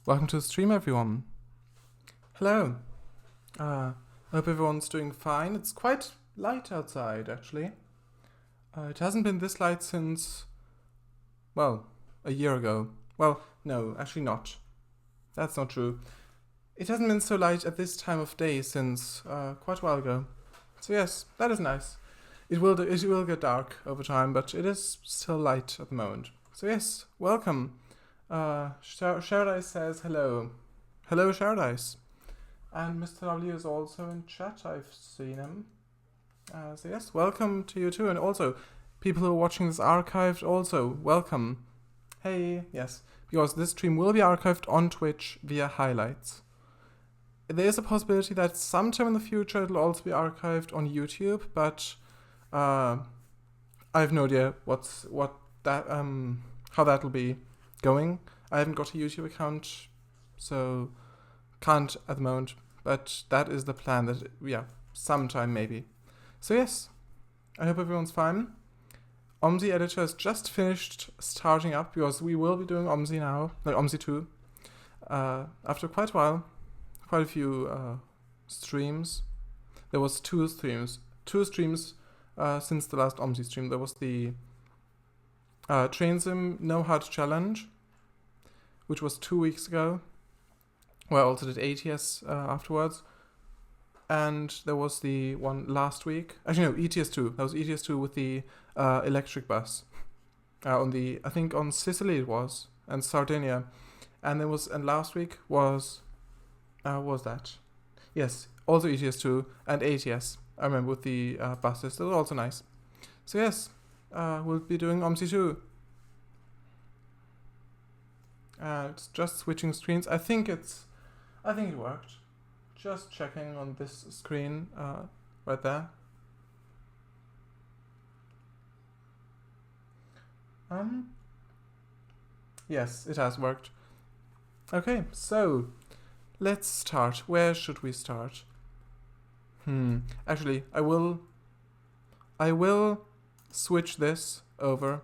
Welcome to the stream, everyone. Hello. I hope everyone's doing fine. It's quite light outside, actually. It hasn't been this light since, well, a year ago. Well, no, actually not. That's not true. It hasn't been so light at this time of day since quite a while ago. So yes, that is nice. It will get dark over time, but it is still light at the moment. So yes, welcome. Sharadice says hello. Hello, Sharadice. And Mr. W is also in chat. I've seen him. So yes, welcome to you too. And also, people who are watching this archived, also welcome. Hey, yes, because this stream will be archived on Twitch via highlights. There is a possibility that sometime in the future it'll also be archived on YouTube, but I have no idea how that'll be going. I haven't got a YouTube account, so can't at the moment, but that is the plan, that sometime maybe. So yes, I hope everyone's fine. OMSI editor has just finished starting up, because we will be doing OMSI now, like OMSI 2, after quite a while, quite a few streams. There was two streams since the last OMSI stream. There was the Train Sim No Hard Challenge, which was 2 weeks ago, where I also did ATS afterwards. And there was the one last week. Actually, no, ETS2. That was ETS2 with the electric bus. I think on Sicily it was, and Sardinia. And last week was that? Yes, also ETS2 and ATS. I remember with the buses. That was also nice. So yes, we'll be doing OMSI 2. It's just switching screens. I think it worked. Just checking on this screen right there. Yes, it has worked. Okay, so let's start. Where should we start? Actually, I will switch this over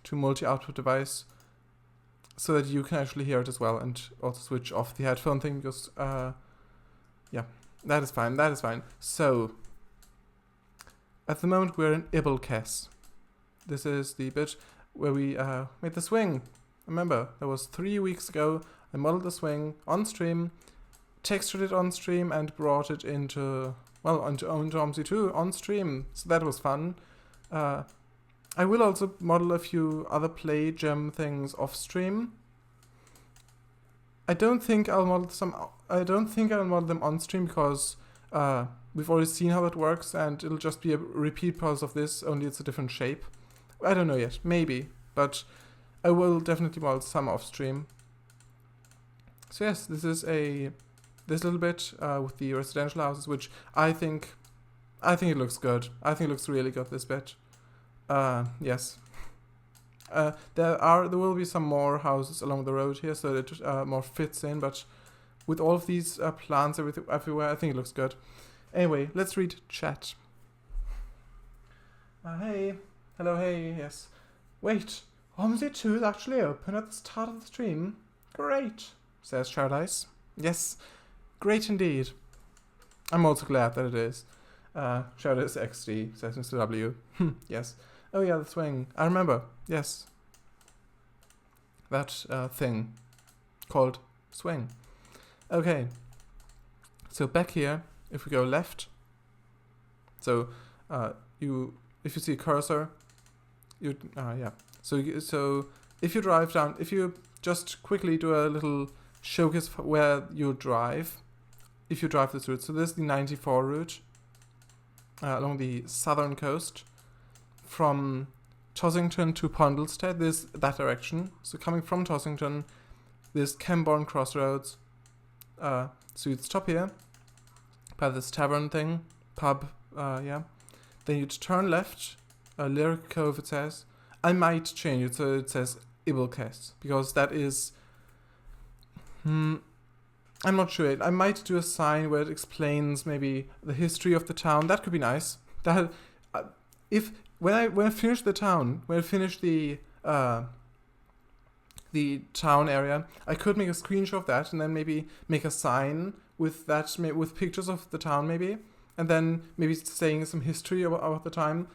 to multi-output device so that you can actually hear it as well, and also switch off the headphone thing, because that is fine. So at the moment we're in Ibilkes. This is the bit where we made the swing. Remember, that was 3 weeks ago. I modeled the swing on stream, textured it on stream, and brought it into OMSI 2 on stream. So that was fun. I will also model a few other play gem things off stream. I don't think I'll model them on stream, because we've already seen how it works, and it'll just be a repeat process of this, only it's a different shape. I don't know yet, maybe, but I will definitely model some off stream. So yes, this little bit with the residential houses, which I think it looks good. I think it looks really good, this bit. Yes. There will be some more houses along the road here, so that it more fits in, but with all of these plants everywhere, I think it looks good. Anyway, let's read chat. Hey. Hello, hey, yes. Wait, OMSI 2 is actually open at the start of the stream? Great, says Sharadice. Yes, great indeed. I'm also glad that it is. Sharadice XD, says Mr. W. Yes. Oh yeah, the swing. I remember. Yes. That thing called swing. Okay. So back here, if we go left, so if you see a cursor, So if you drive down, if you just quickly do a little showcase for where you drive, if you drive this route. So this is the 94 route along the southern coast, from Tossington to Pondlestead. This that direction. So coming from Tossington, this Camborne Crossroads. So you'd stop here by this tavern thing, pub. Then you'd turn left. Lyric Cove, it says. I might change it so it says Ibilkes, because that is. I'm not sure. I might do a sign where it explains maybe the history of the town. That could be nice. That when I finish the town, when I finish the the town area. I could make a screenshot of that and then maybe make a sign with that, with pictures of the town maybe, and then maybe saying some history about the town.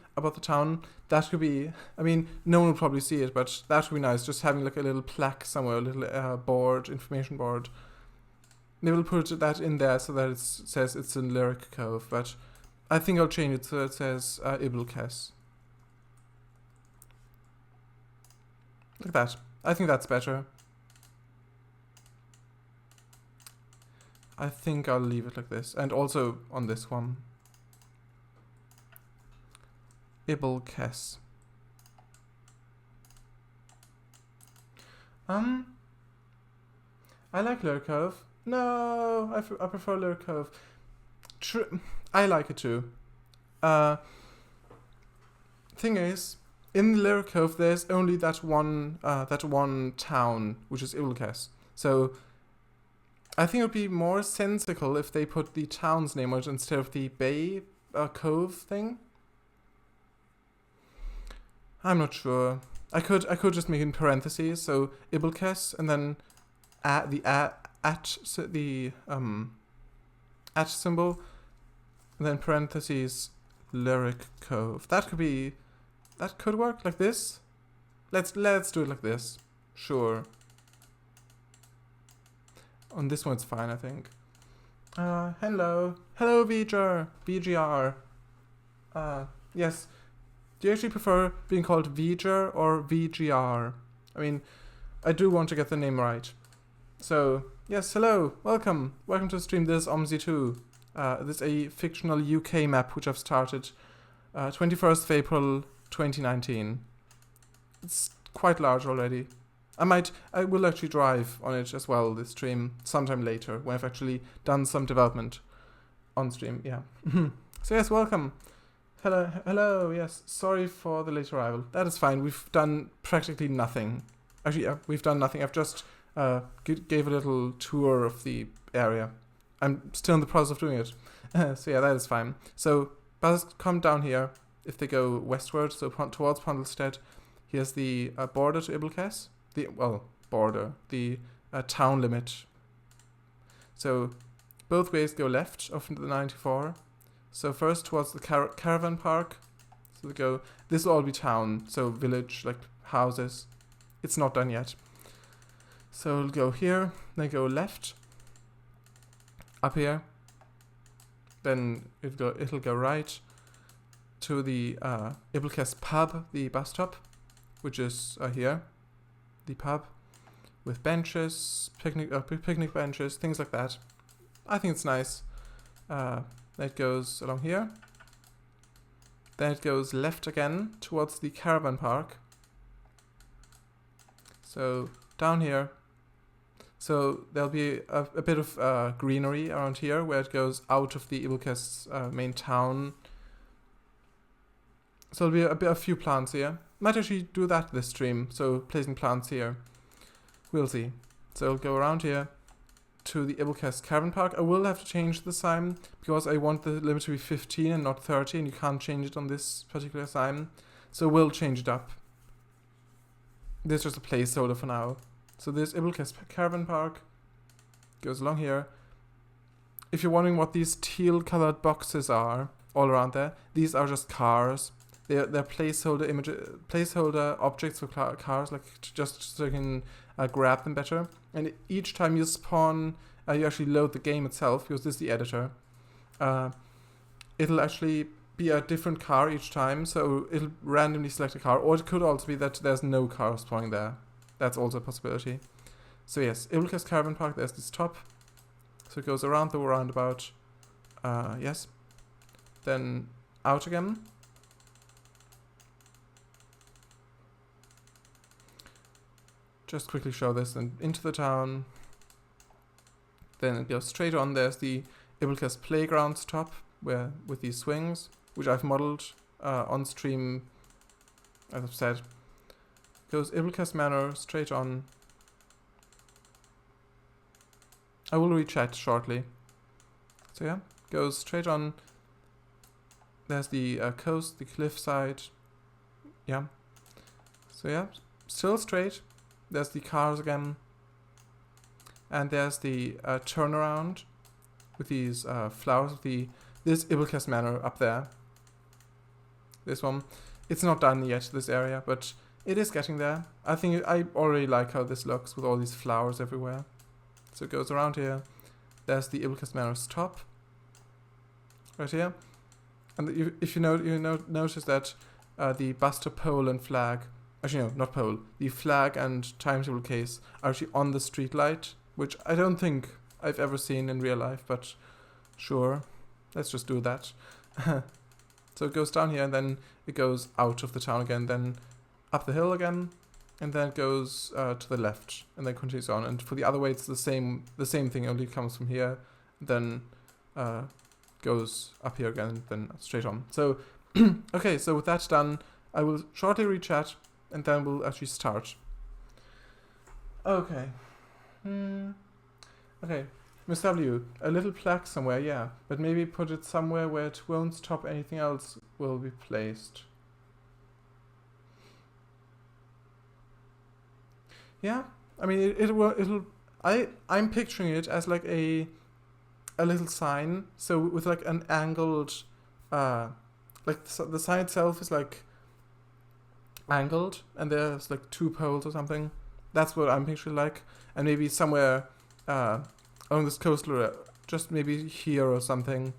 That could be, I mean, no one will probably see it, but that would be nice, just having like a little plaque somewhere, a little board, information board. Maybe we'll put that in there so that it says it's in Lyric Cove, but I think I'll change it so it says Iblkes. Like that. I think that's better. I think I'll leave it like this. And also on this one. Iblkes. I like Lyric Cove. No, I prefer Lyric Cove. I like it too. Thing is, in Lyric Cove, there's only that one town, which is Iblkes. So I think it would be more sensical if they put the town's name on it instead of the bay cove thing. I'm not sure. I could just make it in parentheses, so Iblkes, and then the at symbol, and then parentheses Lyric Cove. That could work like this. Let's do it like this. Sure. On this one it's fine, I think. Hello VGR. Yes. Do you actually prefer being called VGR or VGR? I mean, I do want to get the name right. So, yes, hello, welcome to the stream. This is OMSI 2. This is a fictional UK map which I've started 21st of April 2019. It's quite large already. I will actually drive on it as well this stream sometime later when I've actually done some development on stream, yeah. So yes, welcome. Hello, yes, sorry for the late arrival. That is fine, we've done practically nothing. Actually, yeah, we've done nothing. I've just gave a little tour of the area. I'm still in the process of doing it. So yeah, that is fine. So, buses come down here if they go westward, so towards Pondlestead. Here's the border to Iblkes. The town limit. So, both ways go left off into the 94. So first towards the caravan park. So they go, this will all be town, so village, like houses. It's not done yet. So it'll go here, then go left, up here. Then it'll go right to the Iblkes pub, the bus stop, which is here, the pub, with benches, picnic benches, things like that. I think it's nice. That goes along here. Then it goes left again towards the caravan park. So down here. So there'll be a bit of greenery around here where it goes out of the Iblkes main town. So there'll be a few plants here. Might actually do that this stream, so placing plants here. We'll see. So it'll go around here to the Iblkes caravan park. I will have to change the sign because I want the limit to be 15 and not 30, and you can't change it on this particular sign. So we'll change it up. This is just a placeholder for now. So this Iblkes caravan park goes along here. If you're wondering what these teal colored boxes are all around there, these are just cars. They're placeholder objects for cars, like just so you can grab them better. And each time you spawn, you actually load the game itself, because this is the editor. It'll actually be a different car each time, so it'll randomly select a car. Or it could also be that there's no car spawning there. That's also a possibility. So yes, Iblkes caravan park, there's this top. So it goes around the roundabout. Yes. Then out again. Just quickly show this, and into the town. Then it goes straight on. There's the Iblkes playgrounds top, with these swings, which I've modeled on stream, as I've said. Goes Iblkes Manor straight on. I will rechat shortly. So yeah, goes straight on. There's the coast, the cliffside. Yeah. So yeah, still straight. There's the cars again. And there's the turnaround with these flowers. This Ibelcast Manor up there. This one. It's not done yet, this area, but it is getting there. I think I already like how this looks with all these flowers everywhere. So it goes around here. There's the Ibelcast Manor's top. Right here. And if you notice that the Buster pole and flag, actually no, not pole, the flag and timetable case are actually on the street light, which I don't think I've ever seen in real life, but sure, let's just do that. So it goes down here and then it goes out of the town again, then up the hill again, and then it goes to the left and then continues on. And for the other way, it's the same thing, only comes from here, then goes up here again, then straight on. So, okay, so with that done, I will shortly rechat, and then we'll actually start. Okay. Okay, Miss W, a little plaque somewhere, yeah, but maybe put it somewhere where it won't stop anything else will be placed. Yeah, I mean, I'm picturing it as like a little sign, so with like an angled, like the sign itself is like angled, and there's like 2 poles or something. That's what I'm picturing like, and maybe somewhere along this coastal, just maybe here or something.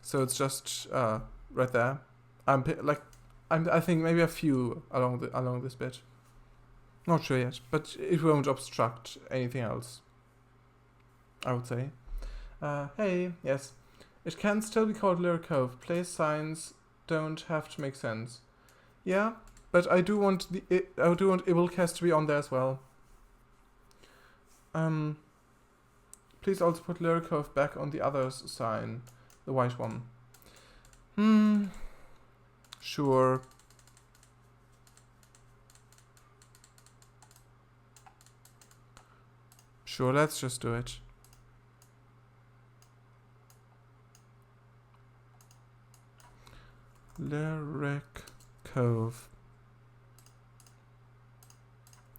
So it's just right there. I think maybe a few along this bit. Not sure yet, but it won't obstruct anything else, I would say. Hey, yes. It can still be called Lyric Cove. Place signs don't have to make sense. Yeah, but I do want Ibelcast to be on there as well. Please also put Lyric Cove back on the other's sign, the white one. Sure. Sure, let's just do it. Lyric Cove.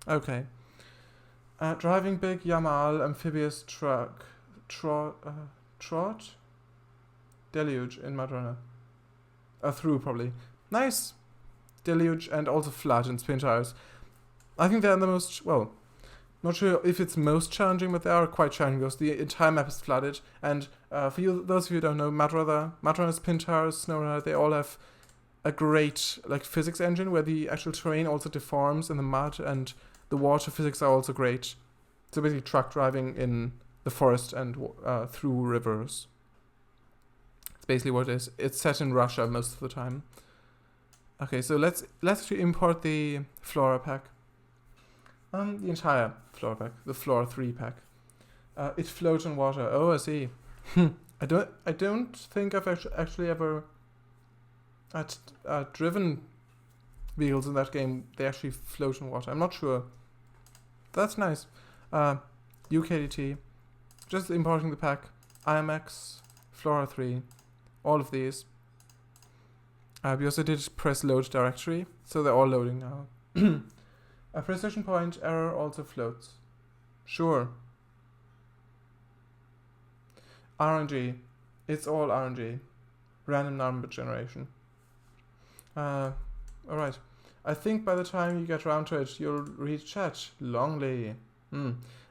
Okay. Driving big Yamal amphibious truck. Trot? Deluge in Madrona. Through, probably. Nice. Deluge and also flood and spin tires. I think they're the most, well, not sure if it's most challenging, but they are quite challenging because the entire map is flooded. And for you, those of you who don't know, Madrona, spin tires, SnowRunner, they all have a great like physics engine where the actual terrain also deforms in the mud, and the water physics are also great. So basically truck driving in the forest and through rivers. It's basically what it is. It's set in Russia most of the time. Okay, so let's actually import the Flora pack. The entire Flora pack, the Flora 3 pack. It floats on water. Oh, I see. I don't think I've actually ever driven vehicles in that game. They actually float on water. I'm not sure. That's nice. UKDT. Just importing the pack. IMX, Flora 3, all of these. Because I did press load directory, so they're all loading now. A precision point error also floats. Sure. RNG. It's all RNG. Random number generation. Alright. I think by the time you get around to it, you'll read chat. Longley.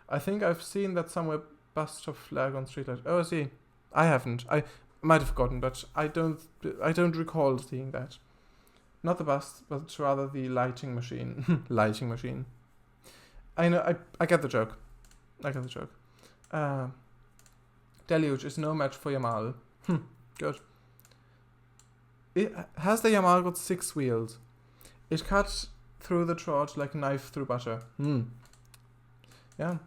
I think I've seen that somewhere. Bus stop flag on streetlight. Oh, I see. I haven't. I might have forgotten, but I don't recall seeing that. Not the bus, but rather the lighting machine. Lighting machine. I know. I get the joke. Deluge is no match for Yamal. Good. Has the Yamal got 6 wheels? It cuts through the trot like a knife through butter. Yeah.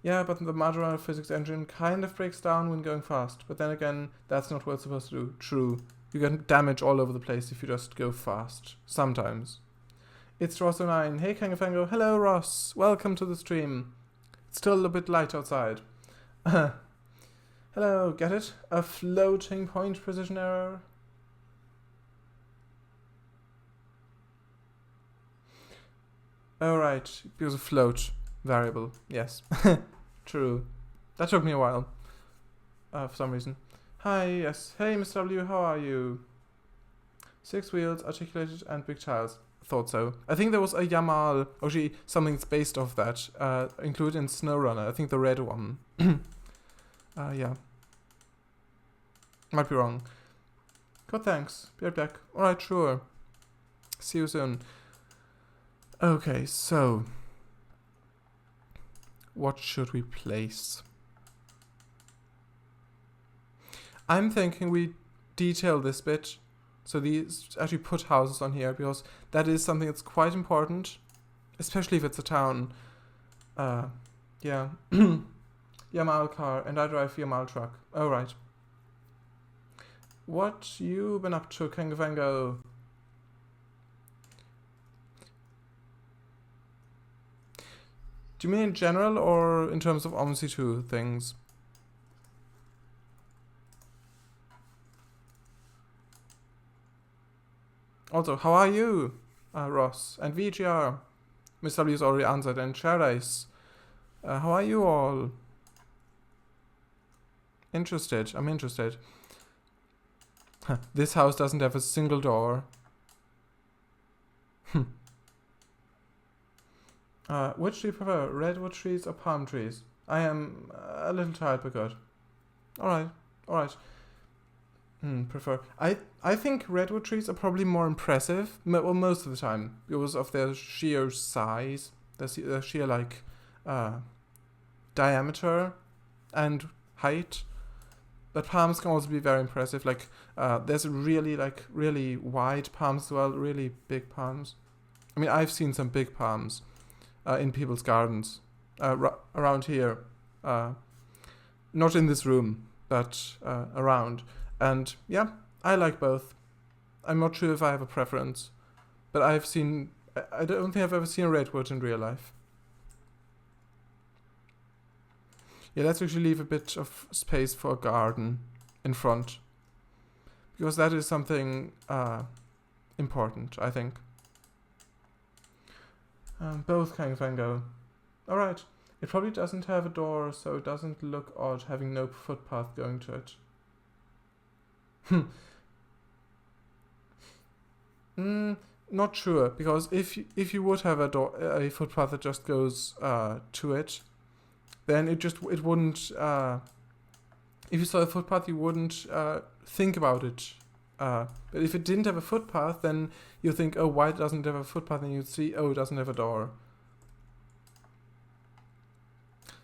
Yeah, but the Madrona physics engine kind of breaks down when going fast. But then again, that's not what it's supposed to do. True. You get damage all over the place if you just go fast. Sometimes. It's Ross09. Hey, Kangafango. Hello, Ross. Welcome to the stream. It's still a bit light outside. Hello, get it? A floating point precision error? Oh, right. Because of float. variable. Yes. True. That took me a while. For some reason. Hi, yes. Hey, Mr. W, how are you? 6 wheels, articulated, and big tires. Thought so. I think there was a Yamal, actually something that's based off that, included in SnowRunner. I think the red one. Yeah. Might be wrong. Good, thanks. Be right back. Alright, sure. See you soon. Okay, so. What should we place? I'm thinking we detail this bit. So these actually put houses on here because that is something that's quite important, especially if it's a town. Yeah. Yamal car, and I drive Yamal truck. Oh, right. What you been up to, Kangavango? Do you mean in general or in terms of OMSI 2 things? Also, how are you, Ross and VGR? Mr. W has already answered, and Charice. How are you all? Interested. I'm interested. This house doesn't have a single door. Which do you prefer, redwood trees or palm trees? I am a little tired, but good. Alright, alright. Prefer. I think redwood trees are probably more impressive, well, most of the time, because of their sheer size, their sheer, like, diameter and height. But palms can also be very impressive. Like, there's really wide palms as well, really big palms. I mean, I've seen some big palms in people's gardens around here. Not in this room, but around. And yeah, I like both. I'm not sure if I have a preference, but I don't think I've ever seen a redwood in real life. Yeah, let's actually leave a bit of space for a garden in front, because that is something important, I think. Both can go. Alright, it probably doesn't have a door, so it doesn't look odd having no footpath going to it. Not sure, because if you would have a footpath that just goes to it, then it wouldn't. If you saw a footpath, you wouldn't think about it. But if it didn't have a footpath, then you think, oh, why doesn't it have a footpath? And you'd see, oh, it doesn't have a door.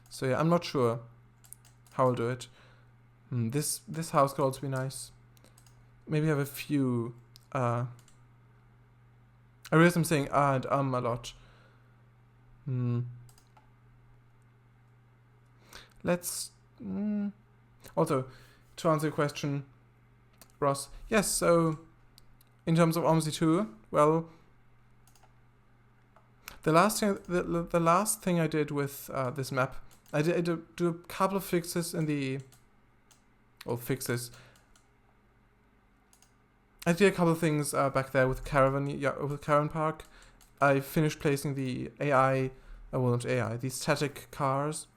So yeah, I'm not sure how I'll do it. This house could also be nice. Maybe have a few. I realize I'm saying and a lot. Let's. Also, to answer your question, Ross. Yes. So, in terms of OMSI 2, well, the last thing I did with this map, I did do a couple of fixes in the. Fixes. I did a couple of things back there with Caravan Park. I finished placing the AI, not AI, the static cars,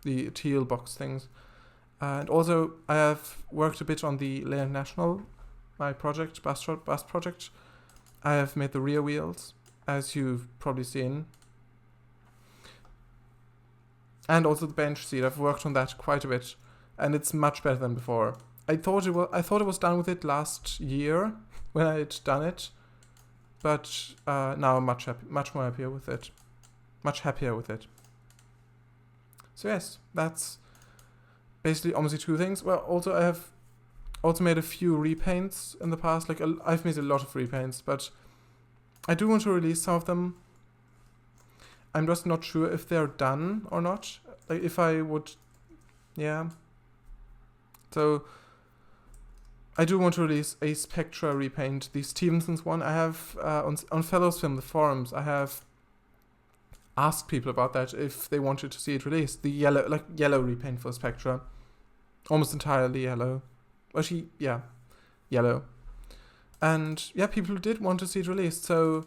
the teal box things. And also, I have worked a bit on the Leyland National, my project, bus project. I have made the rear wheels, as you've probably seen. And also the bench seat. I've worked on that quite a bit, and it's much better than before. I thought it was done with it last year when I had done it, but now I'm much more happier with it. Much happier with it. So yes, that's basically OMSI 2 things. Well, also I have also made a few repaints in the past. Like I've made a lot of repaints, but I do want to release some of them. I'm just not sure if they're done or not. Like if I would, yeah. So I do want to release a Spectra repaint, the Stevenson's one. I have on Fellows Film, the forums, I have asked people about that if they wanted to see it released. The yellow repaint for Spectra, almost entirely yellow. Actually, yeah, yellow. And yeah, people did want to see it released, so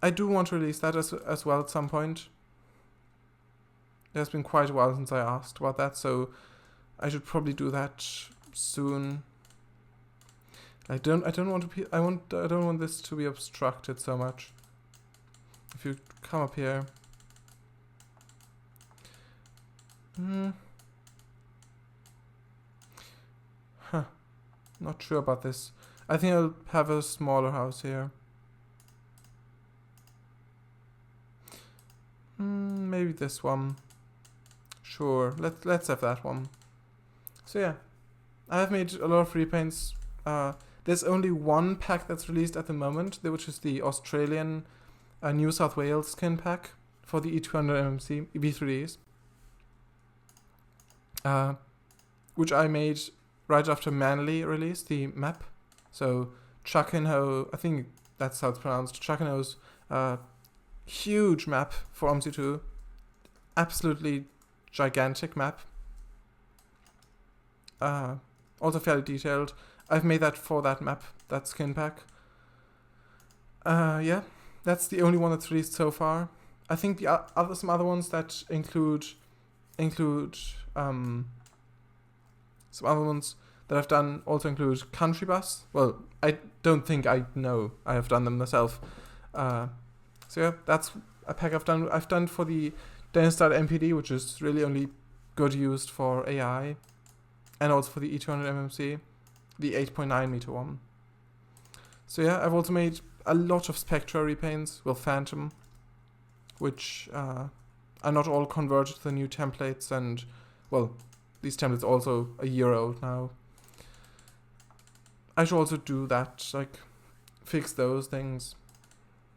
I do want to release that as well at some point. There's been quite a while since I asked about that, so I should probably do that soon. I don't want this to be obstructed so much. If you come up here. Huh. Not sure about this. I think I'll have a smaller house here. Maybe this one. Sure, let's have that one. So yeah, I have made a lot of repaints. There's only one pack that's released at the moment, which is the Australian New South Wales skin pack for the E200 MMC V3Ds. Which I made right after Manly released the map. So Chuckinho, I think that's how it's pronounced, Chuckinho's huge map for OMSI 2. Absolutely gigantic map. Also fairly detailed. I've made that for that map, that skin pack. Yeah, that's the only one that's released so far. I think the some other ones that include some other ones that I've done also include Country Bus. Well, I don't think I know. I have done them myself. So yeah, that's a pack I've done. I've done for the Dennis.MPD, MPD, which is really only good used for AI, and also for the E200 MMC, the 8.9 meter one. So yeah, I've also made a lot of Spectra repaints with Phantom, which are not all converted to the new templates, and well, these templates are also a year old now. I should also do that, like fix those things.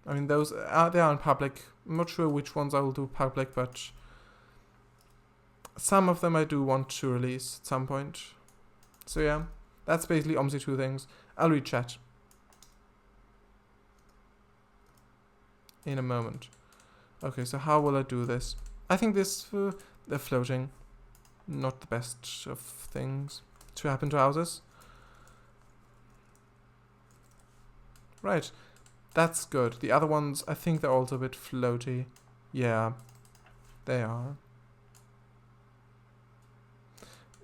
I mean, those they are in public. I'm not sure which ones I will do public, but some of them I do want to release at some point. So yeah, that's basically OMSI 2 things. I'll read chat in a moment. Okay, so how will I do this? I think this, they're floating. Not the best of things to happen to houses. Right, that's good. The other ones, I think they're also a bit floaty. Yeah, they are.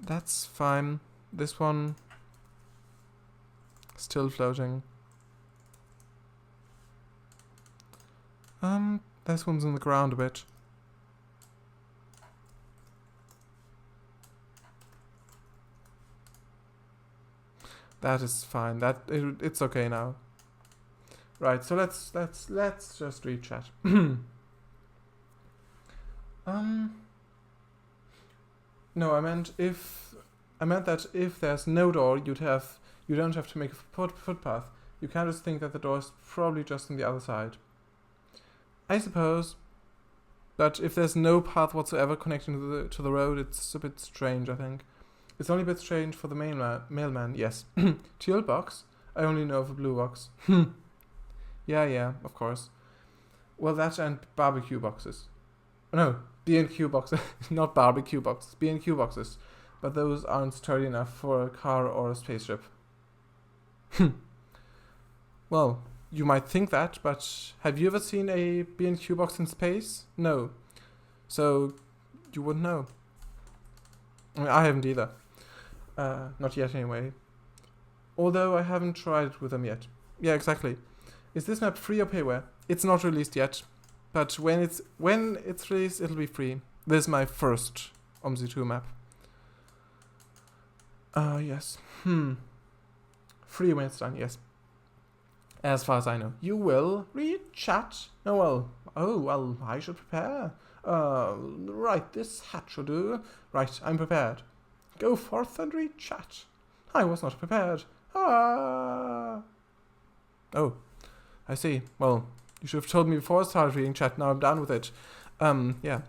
That's fine. This one, still floating. This one's in the ground a bit. That is fine. It's okay now. Right, so let's just read chat. No, I meant that if there's no door, you don't have to make a footpath. You can just think that the door is probably just on the other side. I suppose. But if there's no path whatsoever connecting to the road, it's a bit strange, I think. It's only a bit strange for the mailman, yes. Teal box? I only know of a blue box. Yeah, of course. Well, that and barbecue boxes. No, B&Q boxes, not barbecue boxes, B&Q boxes. But those aren't sturdy enough for a car or a spaceship. Well, you might think that, but have you ever seen a B&Q box in space? No. So, you wouldn't know. I mean, I haven't either. Not yet, anyway. Although I haven't tried it with them yet. Yeah, exactly. Is this map free or payware? It's not released yet, but when it's released, it'll be free. This is my first OMSI 2 map. Yes. Free when it's done, yes. As far as I know. You will read chat? Oh, well, I should prepare. Right, this hat should do. Right, I'm prepared. Go forth and read chat. I was not prepared. Oh, I see. Well, you should have told me before I started reading chat. Now I'm done with it. Yeah.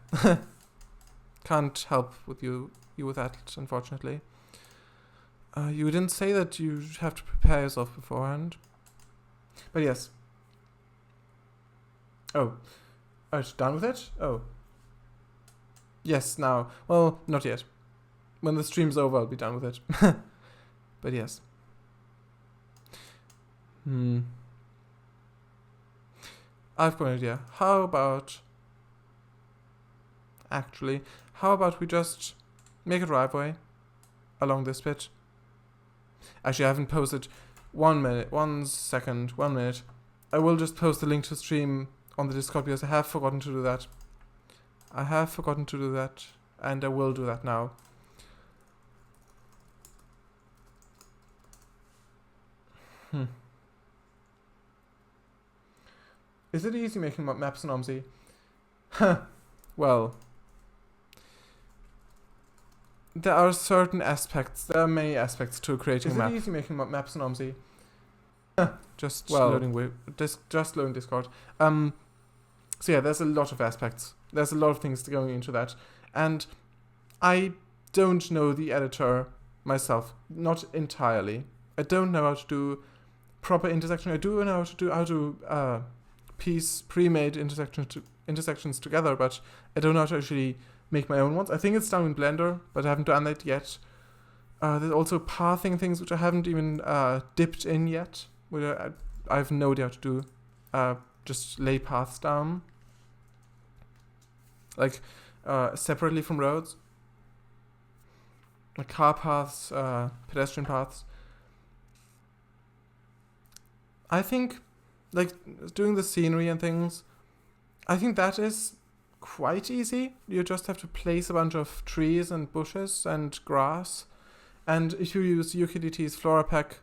Can't help with you with that, unfortunately. You didn't say that you have to prepare yourself beforehand. But yes. Oh, it's done with it? Oh. Yes, now. Well, not yet. When the stream's over, I'll be done with it. But yes. I've got an idea. How about actually. How about we just make a driveway along this bit? Actually, I haven't posted 1 minute. I will just post the link to stream on the Discord because I have forgotten to do that. And I will do that now. Is it easy making maps in OMSI? Well, there are many aspects to creating a map. Is it easy making maps in OMSI? Just loading Discord. So yeah, there's a lot of aspects. There's a lot of things going into that. And I don't know the editor myself. Not entirely. I don't know how to do proper intersection. I do know how to piece pre-made intersections together, but I don't know how to actually make my own ones. I think it's done in Blender, but I haven't done that yet. There's also pathing things which I haven't even dipped in yet, where I have no idea how to do. Just lay paths down, like separately from roads, like car paths, pedestrian paths. I think, like, doing the scenery and things, I think that is quite easy. You just have to place a bunch of trees and bushes and grass. And if you use UKDT's Flora Pack...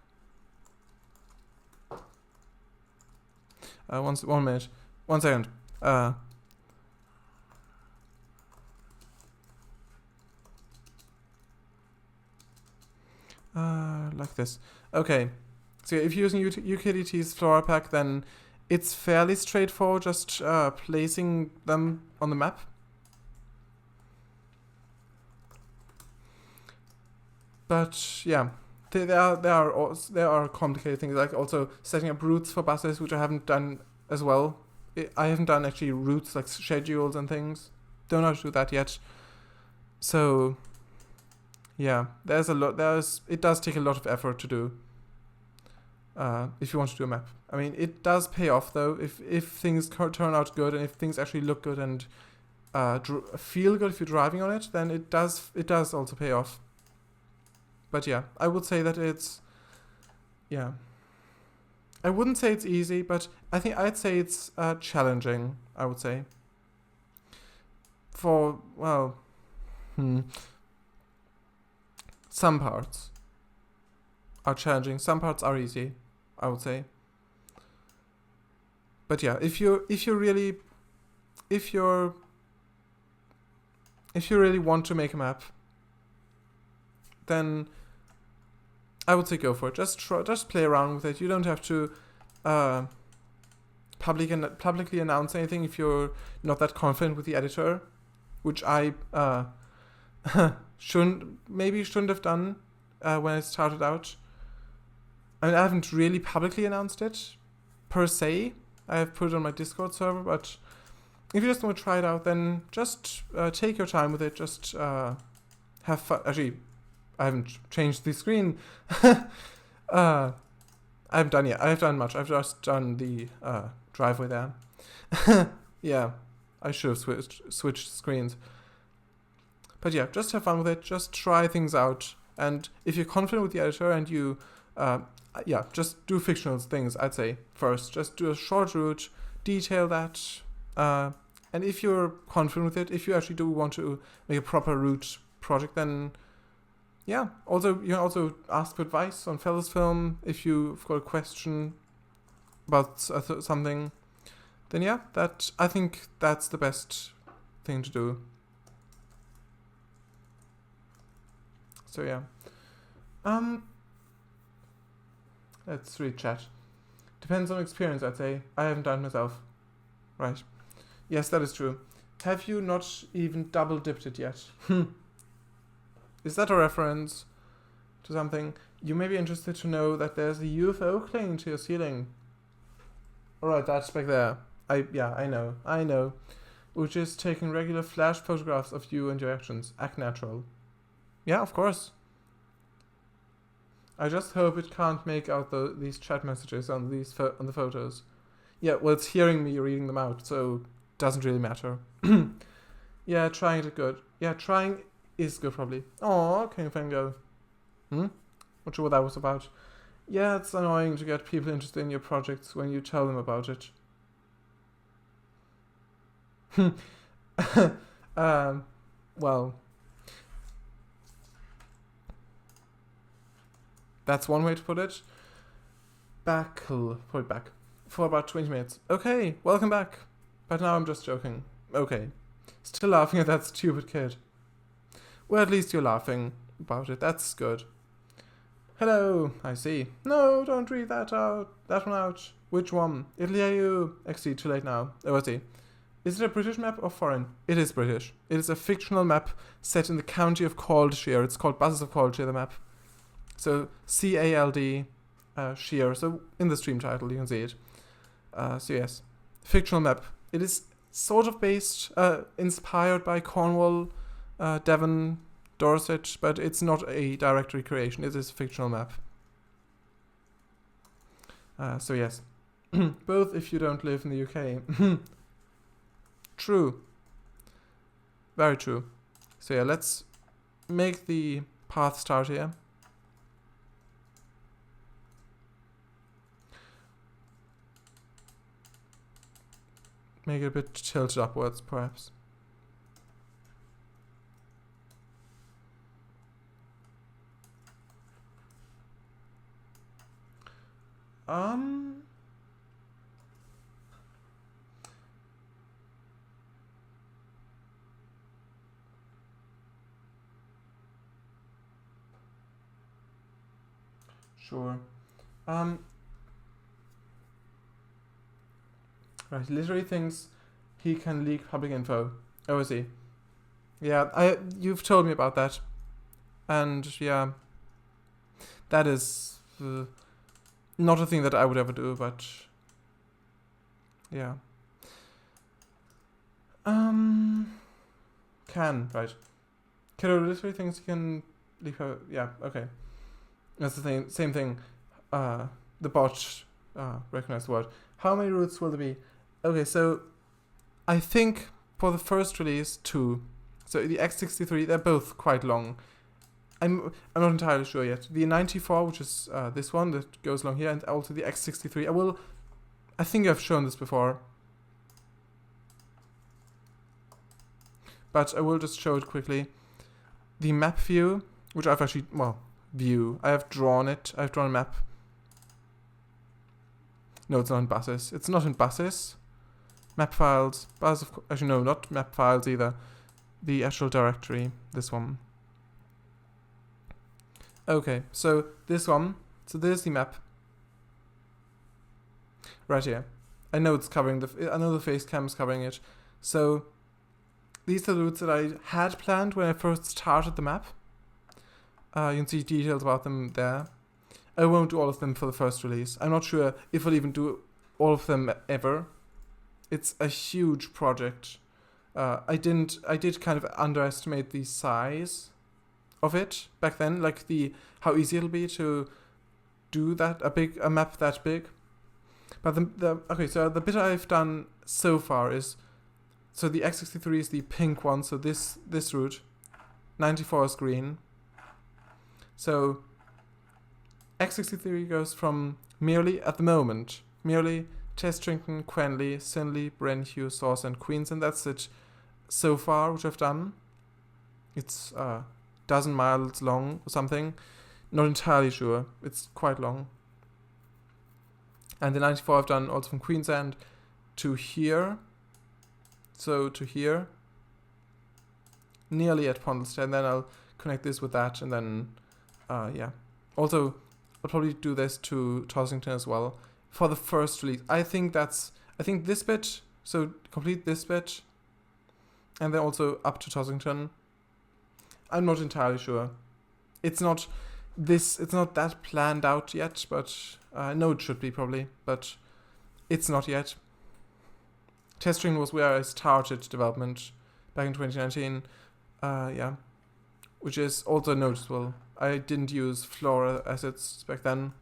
1 minute. 1 second. Like this. Okay. So if you're using UKDT's Flora Pack, then it's fairly straightforward, just placing them on the map. But yeah, there are complicated things, like also setting up routes for buses, which I haven't done as well. I haven't done actually routes, like schedules and things. Don't know how to do that yet. So yeah, it does take a lot of effort to do. If you want to do a map. I mean, it does pay off though. If things turn out good and if things actually look good and feel good if you're driving on it, then it does also pay off. But yeah, I would say that it's, yeah. I wouldn't say it's easy, but I'd say it's challenging, I would say. For, well, some parts are challenging, some parts are easy, I would say. But yeah, if you really want to make a map, then I would say go for it. Just play around with it. You don't have to publicly announce anything if you're not that confident with the editor, which I shouldn't have done when I started out. I mean, I haven't really publicly announced it per se. I have put it on my Discord server, but if you just want to try it out, then just take your time with it. Just have fun. Actually, I haven't changed the screen. I haven't done yet. I have done much. I've just done the driveway there. Yeah, I should have switched screens. But yeah, just have fun with it. Just try things out. And if you're confident with the editor and you, just do fictional things, I'd say, first. Just do a short route, detail that. And if you're confident with it, if you actually do want to make a proper route project, then yeah. Also, you can also ask for advice on Fellas Film if you've got a question about something. Then yeah, I think that's the best thing to do. So yeah. Let's read chat. Depends on experience, I'd say. I haven't done it myself. Right. Yes, that is true. Have you not even double dipped it yet? Is that a reference to something? You may be interested to know that there's a UFO clinging to your ceiling. Alright, that's back there. I know. Which is taking regular flash photographs of you and your actions. Act natural. Yeah, of course. I just hope it can't make out these chat messages on the photos. Yeah, well, it's hearing me reading them out, so doesn't really matter. Yeah, trying it good. Yeah, trying is good probably. Oh, King Fango. Not sure what that was about. Yeah, it's annoying to get people interested in your projects when you tell them about it. Well, that's one way to put it. Put it back. For about 20 minutes. Okay, welcome back. But now I'm just joking. Okay. Still laughing at that stupid kid. Well, at least you're laughing about it. That's good. Hello, I see. No, don't read that out. That one out. Which one? Italy, are you? Actually, too late now. Oh, I see. Is it a British map or foreign? It is British. It is a fictional map set in the county of Caldshire. It's called Buses of Caldshire, the map. So, C-A-L-D, Shire. So, in the stream title, you can see it. So, yes. Fictional map. It is sort of based, inspired by Cornwall, Devon, Dorset, but it's not a direct recreation. It is a fictional map. So, yes. Both if you don't live in the UK. True. Very true. So yeah, let's make the path start here. Make it a bit tilted upwards, perhaps. Sure. Right, literally thinks he can leak public info. Oh, is he? Yeah, you've told me about that. And, yeah. That is not a thing that I would ever do, but... Yeah. Can, right. Kiddo literally thinks he can leak public... Yeah, okay. That's the thing, same thing. The bot recognized the word. How many routes will there be? Okay, so I think for the first release, 2. So the X63, they're both quite long. I'm not entirely sure yet. The 94, which is this one that goes along here, and also the X63. I think I've shown this before. But I will just show it quickly. The map view, which I've actually, I have drawn it. I've drawn a map. No, it's not in buses. It's not in buses. Map files. Actually, no, not map files either. The actual directory. This one. Okay, so this one. So there's the map. Right here. I know it's covering I know the face cam is covering it. So these are the routes that I had planned when I first started the map. You can see details about them there. I won't do all of them for the first release. I'm not sure if I'll even do all of them ever. It's a huge project. I did kind of underestimate the size of it back then, like how easy it'll be to do that, a map that big. But okay, so the bit I've done so far is, so the X63 is the pink one, so this route, 94 is green. So X63 goes from merely, at the moment, Testrington, Quenley, Sinley, Brenhew, Sauce and Queens, and that's it so far, which I've done. It's a dozen miles long or something. Not entirely sure. It's quite long. And the 94 I've done also from Queensland to here. So to here. Nearly at Pondlestead, and then I'll connect this with that, and then, yeah. Also, I'll probably do this to Tossington as well for the first release. I think this bit, so complete this bit, and then also up to Tossington. I'm not entirely sure. It's not that planned out yet, but I know it should be probably, but it's not yet. Testring was where I started development back in 2019, yeah, which is also noticeable. I didn't use Flora assets back then,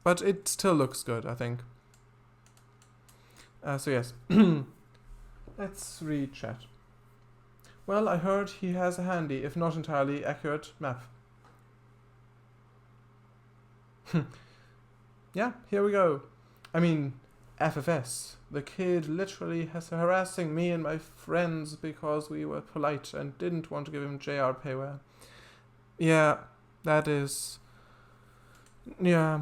but it still looks good, I think. So yes, let's read chat. Well, I heard he has a handy, if not entirely accurate, map. Yeah, here we go. I mean, FFS. The kid literally has harassing me and my friends because we were polite and didn't want to give him JR payware. Yeah, that is... Yeah.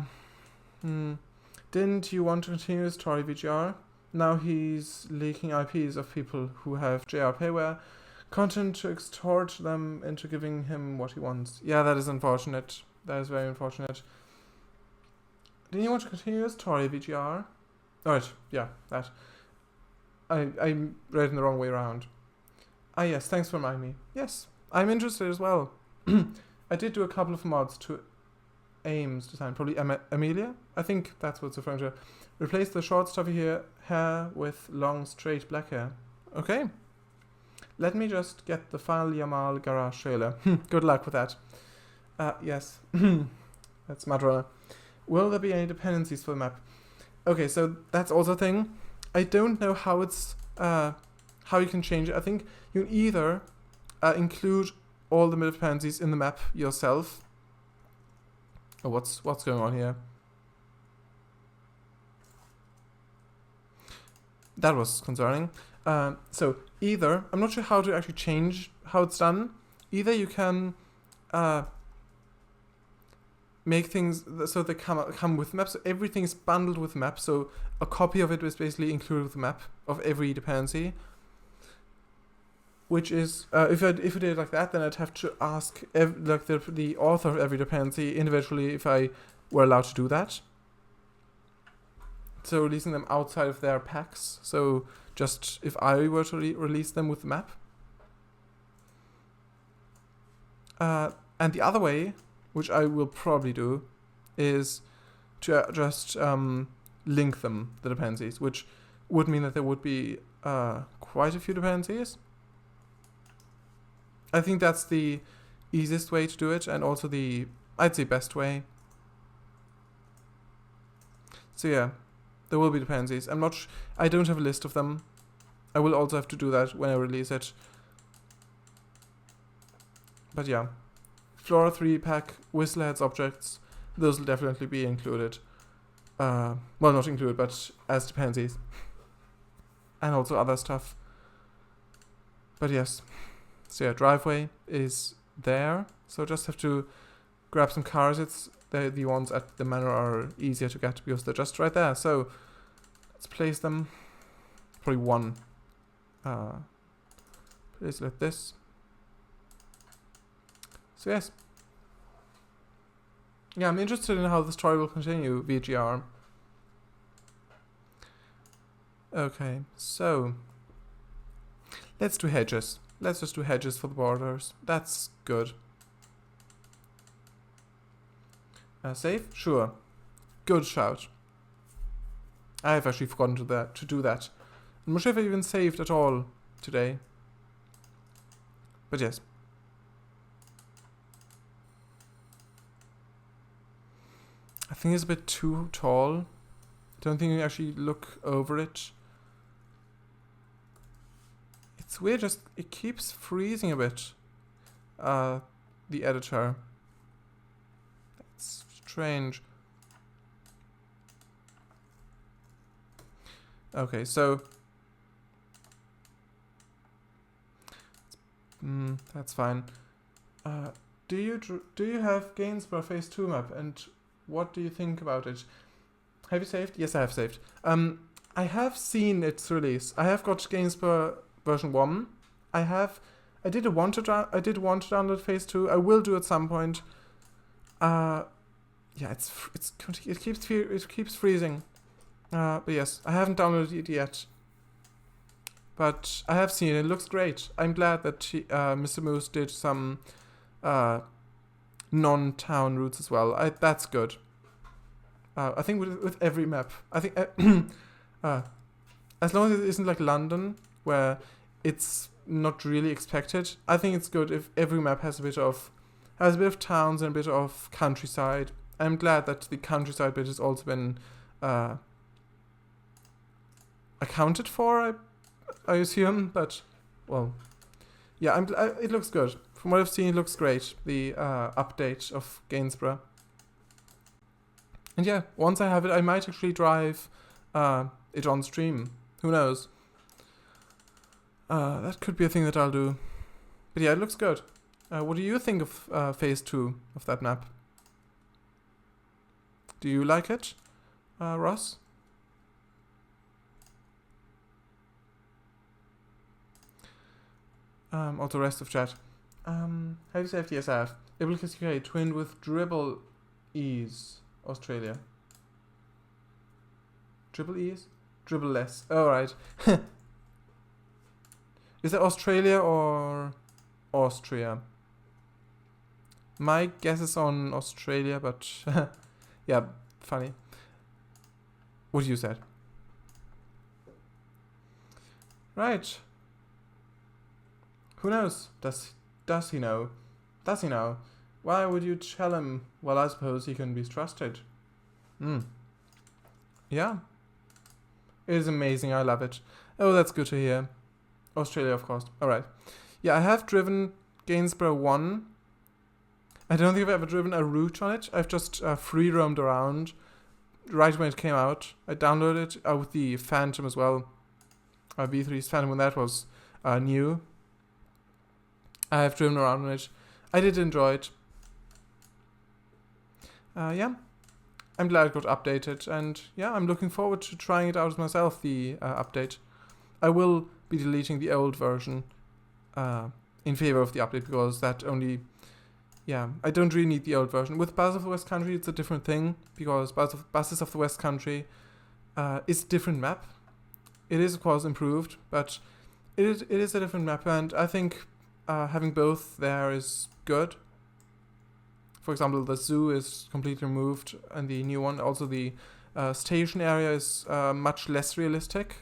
Didn't you want to continue his story, VGR? Now he's leaking IPs of people who have JR payware content to extort them into giving him what he wants. Yeah, that is unfortunate. That is very unfortunate. Didn't you want to continue his story, VGR? Alright, yeah, that. I read in the wrong way around. Ah yes, thanks for reminding me. Yes, I'm interested as well. I did do a couple of mods to Ames design, probably Amelia? I think that's what's referring to. Replace the short stuffy hair with long straight black hair. Okay. Let me just get the final Yamal Garage trailer. Good luck with that. Yes. That's Madrona. Will there be any dependencies for the map? Okay, so that's also a thing. I don't know how it's how you can change it. I think you can either include all the dependencies in the map yourself. Oh, what's going on here? That was concerning. So either, I'm not sure how to actually change how it's done. Either you can make things so they come with maps. So everything is bundled with maps. So a copy of it is basically included with the map of every dependency. Which is, if I did it like that, then I'd have to ask the author of every dependency individually if I were allowed to do that. So releasing them outside of their packs. So just if I were to release them with the map. And the other way, which I will probably do, is to just link them, the dependencies, which would mean that there would be quite a few dependencies. I think that's the easiest way to do it, and also the, I'd say, best way. So yeah, there will be dependencies. I don't have a list of them. I will also have to do that when I release it. But yeah, Flora 3 pack, Whistleheads objects, those will definitely be included. Well, not included, but as dependencies. And also other stuff. But yes. So yeah, driveway is there. So just have to grab some cars. The ones at the manor are easier to get because they're just right there. So let's place them. Probably one. Place it like this. So yes. Yeah, I'm interested in how the story will continue, VGR. Okay, so let's do hedges. Let's just do hedges for the borders. That's good. Save? Sure. Good shout. I have actually forgotten to do that. I'm not sure if I even saved at all today. But yes. I think it's a bit too tall. Don't think you actually look over it. It's weird, just it keeps freezing a bit. The editor. That's strange. Okay, so that's fine. Do you have Gainsborough Phase 2 map, and what do you think about it? Have you saved? Yes, I have saved. I have seen its release. I have got Gainsborough version 1. I did want to download Phase 2. I will do at some point. Yeah, it keeps freezing. But yes, I haven't downloaded it yet. But I have seen it. It looks great. I'm glad that Mr. Moose did some non-town routes as well. That's good. I think with every map, I think as long as it isn't like London, where it's not really expected, I think it's good if every map has a bit of towns and a bit of countryside. I'm glad that the countryside bit has also been accounted for, I assume, but well, yeah, it looks good. From what I've seen, it looks great. The update of Gainsborough. And yeah, once I have it, I might actually drive it on stream. Who knows? That could be a thing that I'll do. But yeah, it looks good. What do you think of phase 2 of that map? Do you like it, Ross? Also rest of chat. How do you say FDSF? Iblicus UK twinned with Dribble Ease, Australia. Dribble Ease? Dribble less. Oh, right. Is it Australia or Austria? My guess is on Australia, but yeah, funny. What you said. Right. Who knows? Does he know? Does he know? Why would you tell him? Well, I suppose he can be trusted. Yeah. It is amazing. I love it. Oh, that's good to hear. Australia, of course. Alright. Yeah, I have driven Gainsborough 1. I don't think I've ever driven a route on it. I've just free roamed around right when it came out. I downloaded it with the Phantom as well. V3's Phantom when that was new. I have driven around on it. I did enjoy it. Yeah. I'm glad it got updated. And yeah, I'm looking forward to trying it out myself, the update. I will be deleting the old version in favor of the update because that only... Yeah, I don't really need the old version. With Buses of the West Country, it's a different thing because Buses of the West Country is a different map. It is, of course, improved, but it is a different map, and I think having both there is good. For example, the zoo is completely removed and the new one. Also, the station area is much less realistic.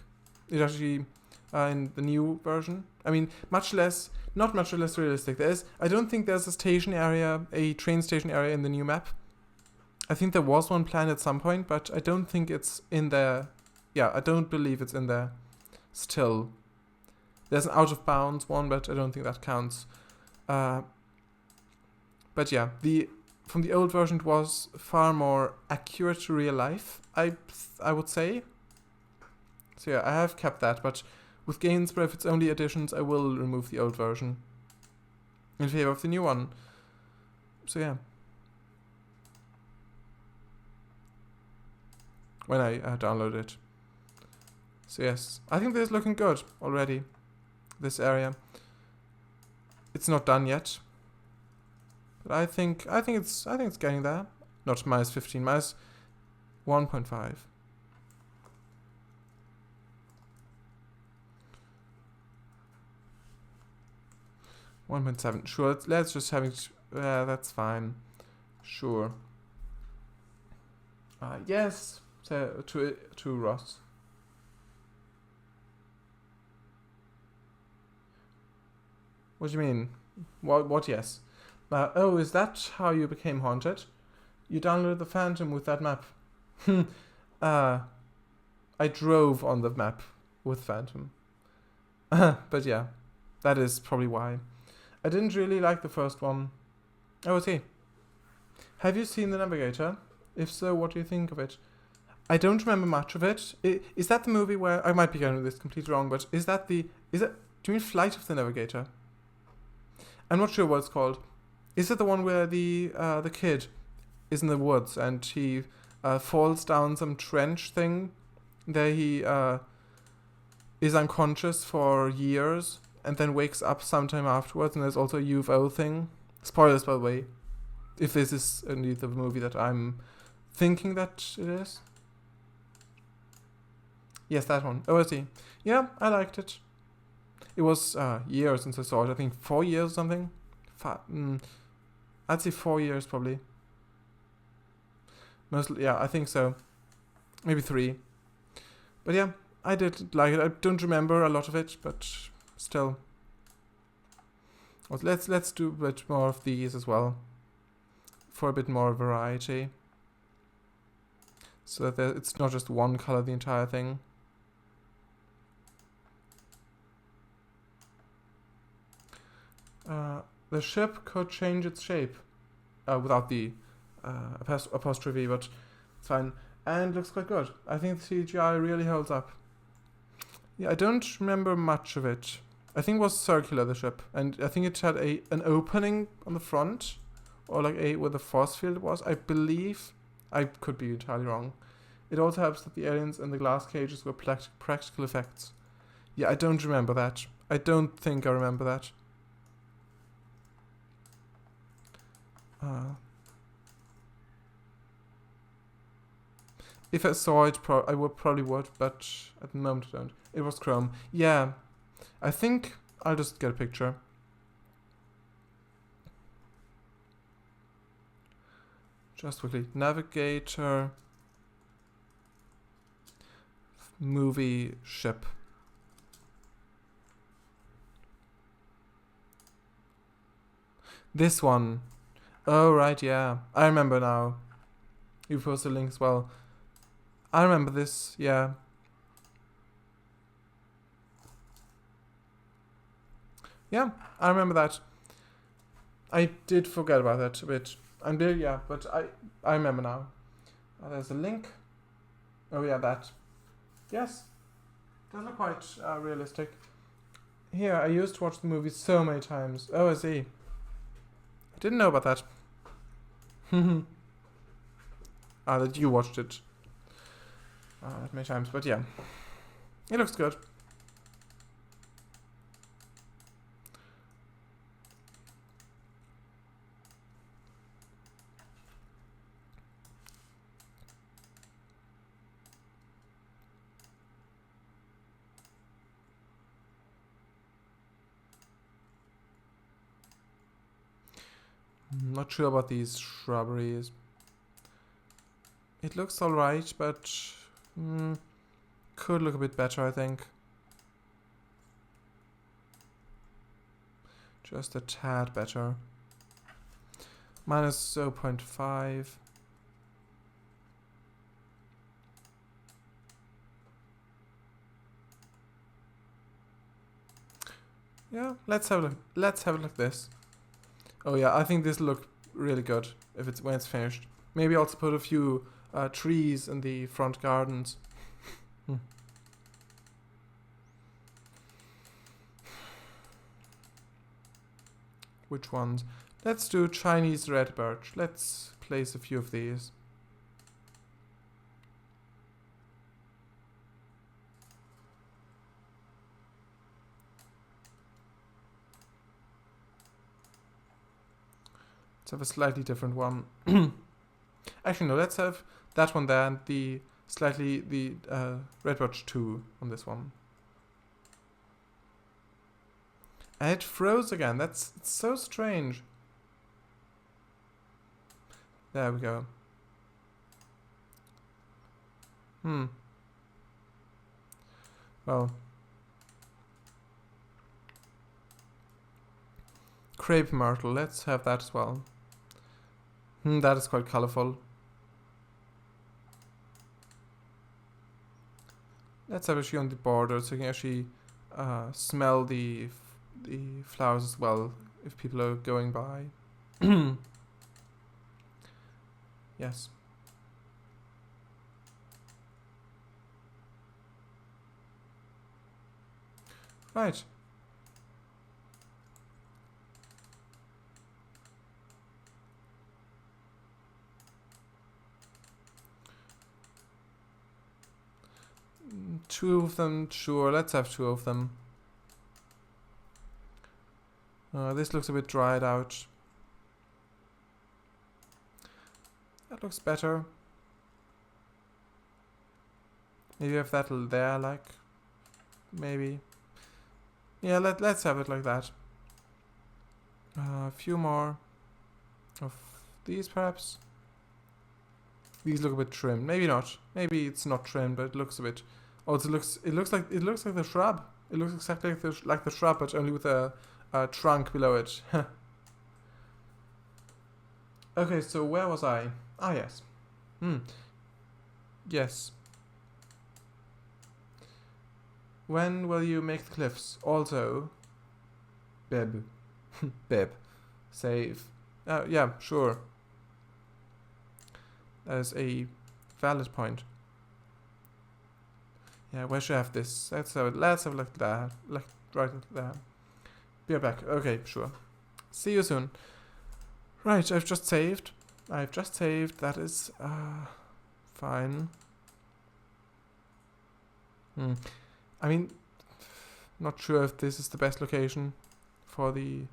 It actually, in the new version, I mean, not much less realistic. I don't think there's a station area, a train station area in the new map. I think there was one planned at some point, but I don't think it's in there. Yeah, I don't believe it's in there still. There's an out of bounds one, but I don't think that counts. But yeah, from the old version it was far more accurate to real life, I would say. So yeah, I have kept that, but with Gainsborough, if it's only additions, I will remove the old version in favor of the new one. So yeah. When I download it. So yes, I think this is looking good already. This area. It's not done yet. But I think it's getting there. Not minus 15, minus 1.5. 1.7. Sure, let's just have it. That's fine. Sure. Yes. So, to Ross. What do you mean? What yes? Oh, is that how you became haunted? You downloaded the Phantom with that map. I drove on the map with Phantom. But yeah, that is probably why. I didn't really like the first one. Oh, see. Have you seen the Navigator? If so, what do you think of it? I don't remember much of it. Is that the movie where... I might be getting this completely wrong, but is that the... do you mean Flight of the Navigator? I'm not sure what it's called. Is it the one where the kid is in the woods and he falls down some trench thing? There he is unconscious for years and then wakes up sometime afterwards, and there's also a UFO thing. Spoilers, by the way. If this is indeed the movie that I'm thinking that it is. Yes, that one. OMSI. Yeah, I liked it. It was years since I saw it. I think 4 years or something. I'd say 4 years probably. Mostly, yeah, I think so. Maybe 3. But yeah, I did like it. I don't remember a lot of it, but still. Well, let's do a bit more of these as well, for a bit more variety, so that it's not just one color the entire thing. The ship could change its shape without the apostrophe, but it's fine. And looks quite good. I think the CGI really holds up. Yeah, I don't remember much of it. I think it was circular, the ship, and I think it had an opening on the front, or like where the force field was. I believe. I could be entirely wrong. It also helps that the aliens in the glass cages were practical effects. Yeah, I don't remember that. I don't think I remember that. If I saw it, I probably would, but at the moment I don't. It was chrome. Yeah, I think I'll just get a picture. Just quickly. Navigator. Movie ship. This one. Oh, right, yeah. I remember now. You posted a link as well. I remember this, yeah. Yeah, I remember that. I did forget about that a bit. Yeah, but I remember now. There's a link. Oh yeah, that. Yes. Does look quite realistic. Here, I used to watch the movie so many times. Oh, I see. I didn't know about that. That you watched it that many times, but yeah. It looks good. Not sure about these shrubberies. It looks alright, but could look a bit better, I think. Just a tad better. Minus 0.5. Yeah, let's have a look. Let's have a look at this. Oh yeah, I think this will look really good when it's finished. Maybe also put a few trees in the front gardens. Which ones? Let's do Chinese red birch. Let's place a few of these. Let's have a slightly different one. Actually, no, let's have that one there and the red birch 2 on this one. And it froze again. It's so strange. There we go. Well. Crepe myrtle. Let's have that as well. That is quite colorful. Let's have a few on the border so you can actually smell the flowers as well if people are going by. Yes. Right. Two of them, sure, let's have two of them. This looks a bit dried out. That looks better. Maybe have that there, like, maybe. Yeah, let's have it like that. A few more of these, perhaps. These look a bit trimmed. Maybe not. Maybe it's not trimmed, but it looks a bit. Also, it looks like the shrub. It looks exactly like the shrub, but only with a trunk below it. Okay, so where was I? Ah, yes. Yes. When will you make the cliffs? Also, Beb. Bib. Save. Yeah, sure. That is a valid point. Yeah, where should I have this? Let's have a look at that. Right there. Be right back. Okay, sure. See you soon. Right, I've just saved. That is fine. I mean, not sure if this is the best location for the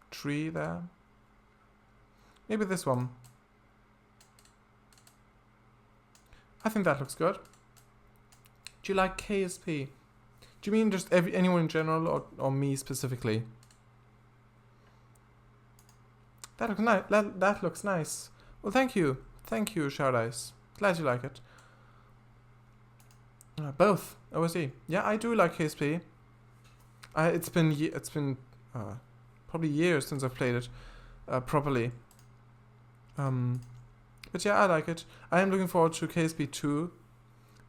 tree there. Maybe this one. I think that looks good. Do you like KSP? Do you mean just anyone in general or me specifically? That looks nice. That looks nice. Well, thank you. Thank you, Shard. Glad you like it. Both. OMSI. Yeah, I do like KSP. It's been probably years since I've played it properly. But yeah, I like it. I am looking forward to KSP 2,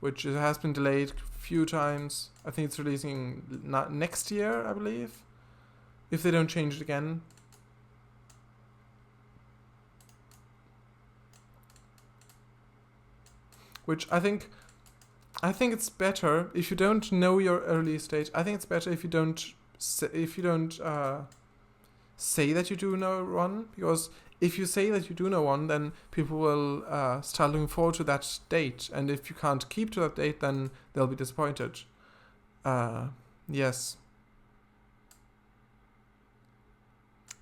which has been delayed a few times. I think it's releasing next year, I believe, if they don't change it again. Which I think it's better if you don't know your early stage. I think it's better if you don't say that you do know one, because if you say that you do know one, then people will start looking forward to that date, and if you can't keep to that date, then they'll be disappointed. Yes.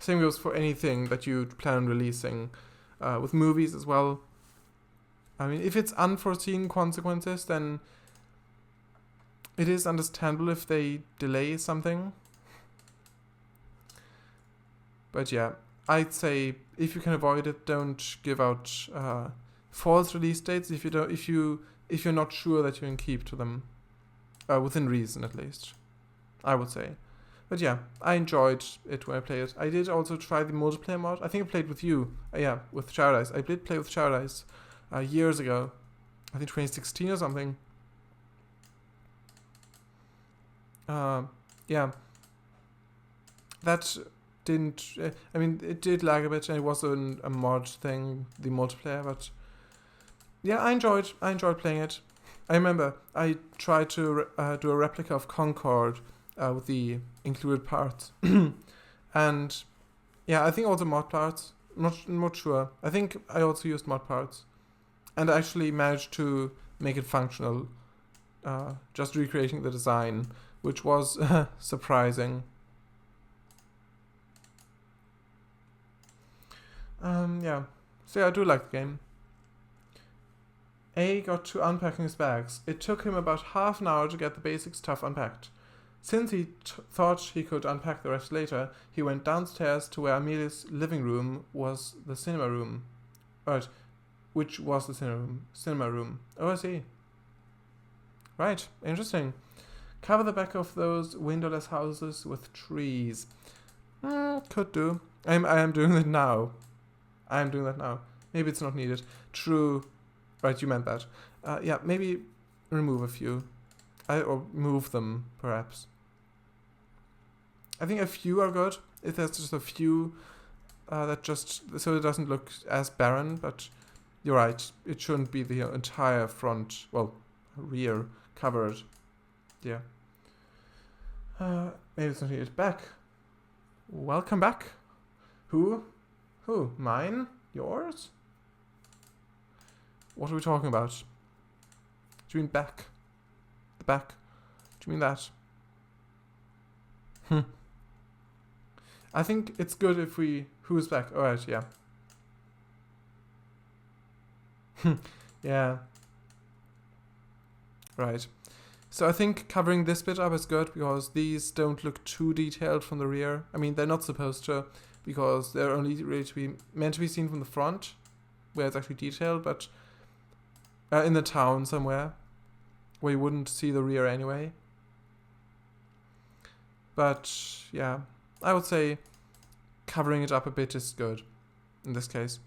Same goes for anything that you plan on releasing, with movies as well. I mean, if it's unforeseen consequences, then it is understandable if they delay something. But yeah, I'd say if you can avoid it, don't give out false release dates if you're not sure that you can keep to them, within reason at least, I would say. But yeah, I enjoyed it when I played it. I did also try the multiplayer mod. I think I played with you. Yeah, with Shard. I did play with Shard years ago. I think 2016 or something. Yeah. That didn't... I mean, it did lag a bit, and it was a mod thing, the multiplayer, but... Yeah, I enjoyed playing it. I remember I tried to do a replica of Concord with the included parts. And yeah, I think also mod parts. Not sure. I think I also used mod parts. And I actually managed to make it functional, just recreating the design, which was surprising. Yeah. So yeah, I do like the game. A got to unpacking his bags. It took him about half an hour to get the basic stuff unpacked. Since he thought he could unpack the rest later, he went downstairs to where Amelia's living room was the cinema room. Right. Which was the cinema room. Oh, I see. Right, interesting. Cover the back of those windowless houses with trees. Could do. I am doing that now. Maybe it's not needed. True. Right, you meant that. Yeah, maybe remove a few. Or move them, perhaps. I think a few are good. If there's just a few that just... So it doesn't look as barren, but... You're right, it shouldn't be the entire front, well, rear covered. Yeah. Maybe it's not needed. Back. Welcome back. Who? Mine? Yours? What are we talking about? Do you mean back? The back? Do you mean that? I think it's good if we... Who's back? Alright, yeah. Yeah. Right. So I think covering this bit up is good because these don't look too detailed from the rear. I mean, they're not supposed to because they're only really meant to be seen from the front, where it's actually detailed, but in the town somewhere where you wouldn't see the rear anyway. But yeah, I would say covering it up a bit is good in this case.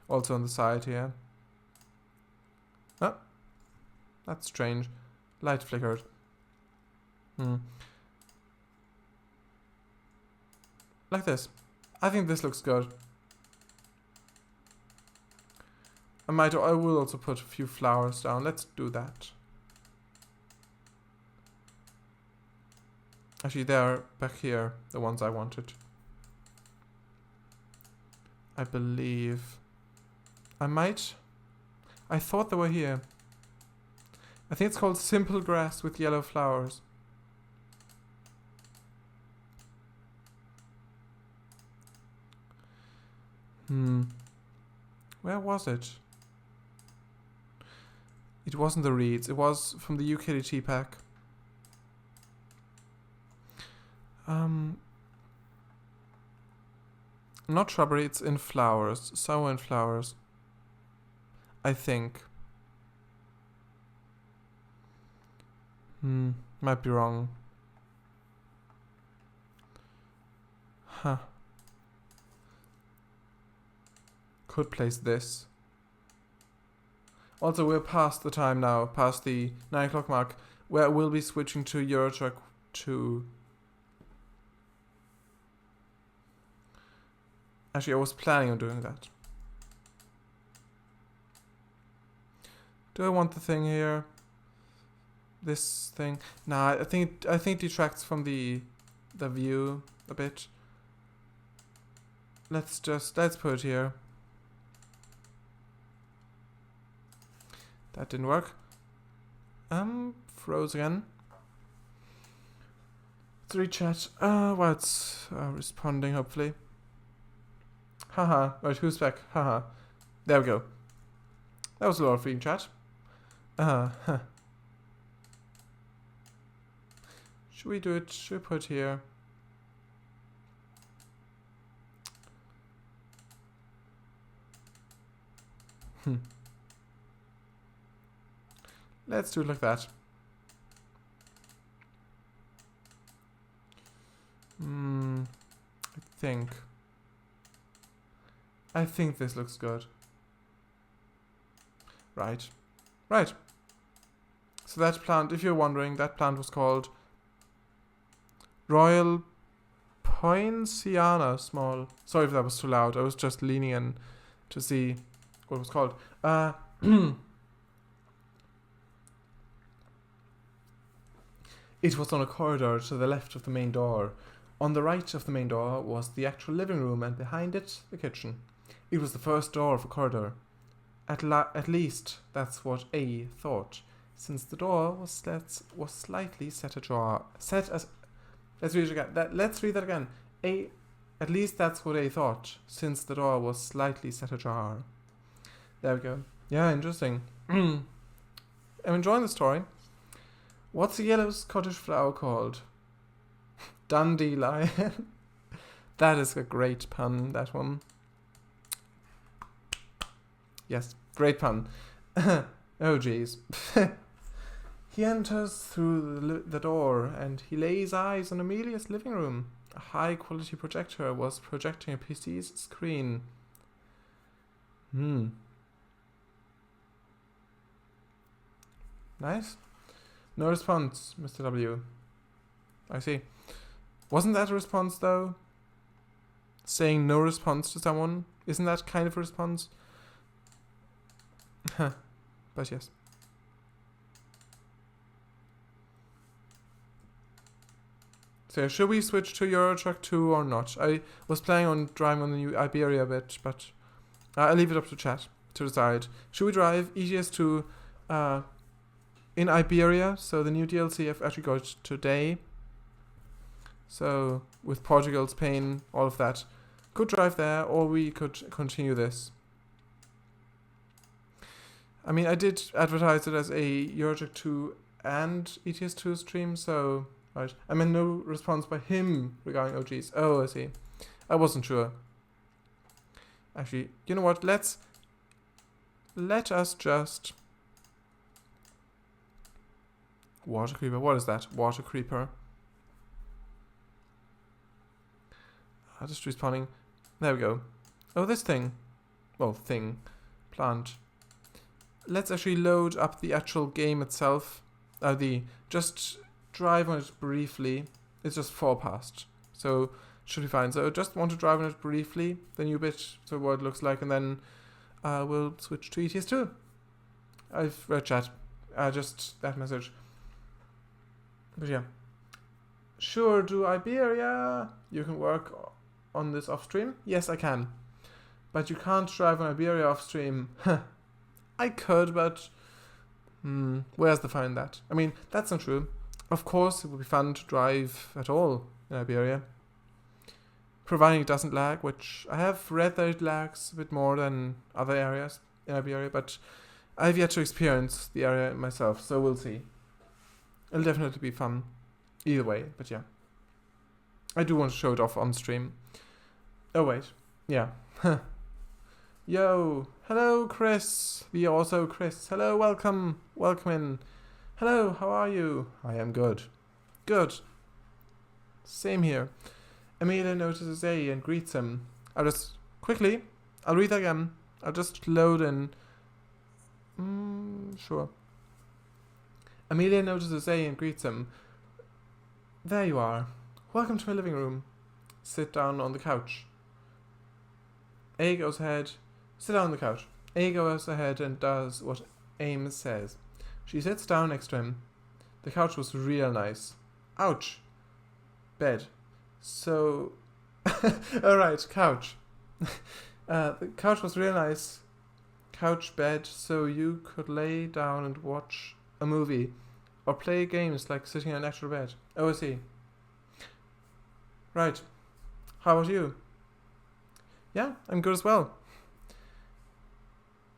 Also on the side here. Oh, that's strange. Light flickered. Like this. I think this looks good. I will also put a few flowers down. Let's do that. Actually, they're back here, the ones I wanted. I believe. I thought they were here. I think it's called simple grass with yellow flowers. Where was it? It wasn't the reeds. It was from the utility pack. Not shrubbery, it's in flowers. Somewhere in flowers. I think. Might be wrong. Huh. Could place this. Also, we're past the time now, past the 9 o'clock mark, where we'll be switching to Eurotruck 2. Actually, I was planning on doing that. Do I want the thing here? This thing? Nah, I think it detracts from the view a bit. Let's put it here. That didn't work. Froze again. Let's re-chat. Well, it's responding, hopefully. Haha. Right, who's back? Haha. There we go. That was a lot of free chat. Should we do it? Should we put here? Let's do it like that. I think this looks good. Right. So that plant, if you're wondering, that plant was called Royal Poinciana small. Sorry if that was too loud. I was just leaning in to see what it was called. It was on a corridor to the left of the main door. On the right of the main door was the actual living room, and behind it, the kitchen. It was the first door of the corridor. At least, that's what A thought, since the door was slightly set ajar. Let's read it again. Let's read that again. At least that's what A thought, since the door was slightly set ajar. There we go. Yeah, interesting. I'm enjoying the story. What's the yellow Scottish flower called? Dandelion. That is a great pun, that one. Yes, great pun. Oh jeez. He enters through the door and he lays eyes on Amelia's living room. A high quality projector was projecting a PC's screen. Nice. No response, Mr. W. I see. Wasn't that a response, though? Saying no response to someone? Isn't that kind of a response? But yes. So should we switch to Eurotruck 2 or not? I was planning on driving on the new Iberia bit, but I'll leave it up to chat to decide. Should we drive ETS2 in Iberia? So the new DLC I've actually got today. So with Portugal, Spain, all of that. Could drive there, or we could continue this. I mean, I did advertise it as a Eurotruck 2 and ETS2 stream, so... Right. I mean, no response by him regarding OGs. Oh, I see. I wasn't sure. Actually, you know what? Let us just... Water creeper. What is that? Water creeper. Just respawning. There we go. Oh, this thing. Well, thing. Plant. Let's actually load up the actual game itself. just drive on it briefly. It's just 4 past, so should be fine. So just want to drive on it briefly, the new bit, so what it looks like, and then we'll switch to ETS2. I've read chat, just that message. But yeah. Sure, do Iberia. You can work on this off stream? Yes, I can. But you can't drive on Iberia off stream. I could, but where's the fun in that? I mean, that's not true. Of course, it would be fun to drive at all in Iberia, providing it doesn't lag, which I have read that it lags a bit more than other areas in Iberia, but I've yet to experience the area myself, so we'll see. It'll definitely be fun either way, but yeah. I do want to show it off on stream. Oh wait, yeah. Yo, hello Chris, the also Chris. Hello, welcome in. Hello, how are you? I am good. Good. Same here. Amelia notices A and greets him. I'll read that again. I'll just load in. Sure. Amelia notices A and greets him. There you are. Welcome to my living room. Sit down on the couch. A goes ahead. Sit down on the couch. A goes ahead and does what Ames says. She sits down next to him. The couch was real nice. Ouch. Bed. So... Alright, couch. The couch was real nice. Couch, bed, so you could lay down and watch a movie. Or play games like sitting on an actual bed. Oh, I see. Right. How about you? Yeah, I'm good as well.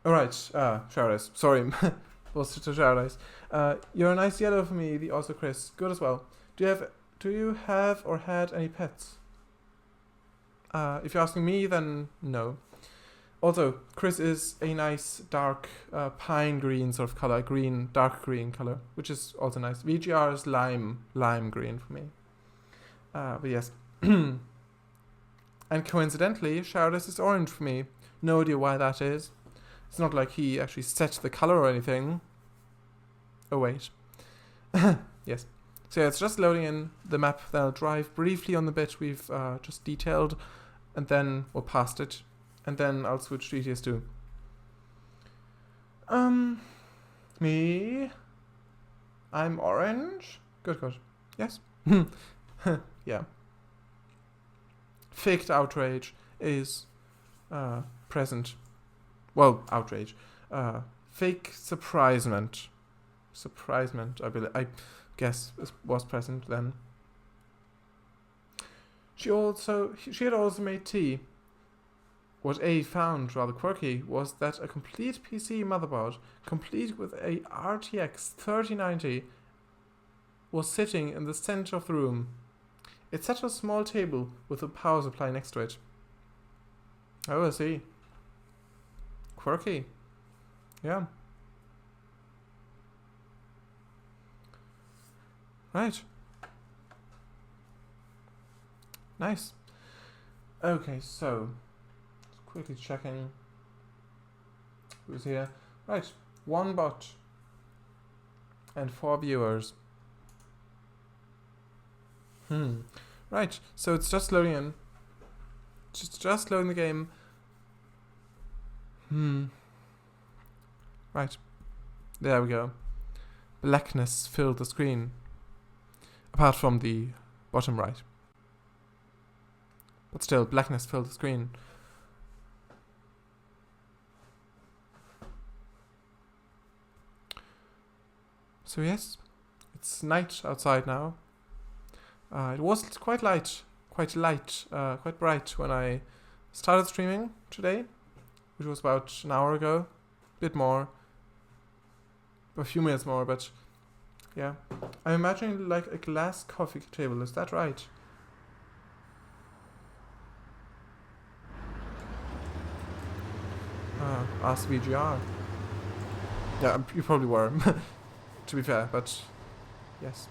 Alright, shower eyes. Sorry. Was to shower eyes. You're a nice yellow for me, the also Chris. Good as well. Do you have or had any pets? If you're asking me, then no. Also, Chris is a nice dark pine green sort of color, dark green color, which is also nice. VGR is lime green for me. But yes. And coincidentally, Shardus is orange for me. No idea why that is. It's not like he actually set the color or anything. Oh wait. Yes. So yeah, it's just loading in the map. Then I'll drive briefly on the bit we've just detailed, and then we'll past it. And then I'll switch to ETS2. Me? I'm orange? Good. Yes? Yeah. Faked outrage is present. Well, outrage. Fake surprisement. I guess, was present then. She had also made tea. What A found rather quirky was that a complete PC motherboard, complete with a RTX 3090, was sitting in the center of the room. It sat on a small table with a power supply next to it. Oh, I see. Quirky. Yeah. Right. Nice. Okay, so... quickly checking who's here. Right, 1 bot and 4 viewers. Right, so it's just loading in. Just loading the game. Right, there we go. Blackness filled the screen. Apart from the bottom right. But still, blackness filled the screen. So yes, it's night outside now. It was quite bright when I started streaming today, which was about an hour ago, a bit more, a few minutes more, but yeah. I'm imagining like a glass coffee table, is that right? Ask VGR. Yeah, you probably were. To be fair, but yes.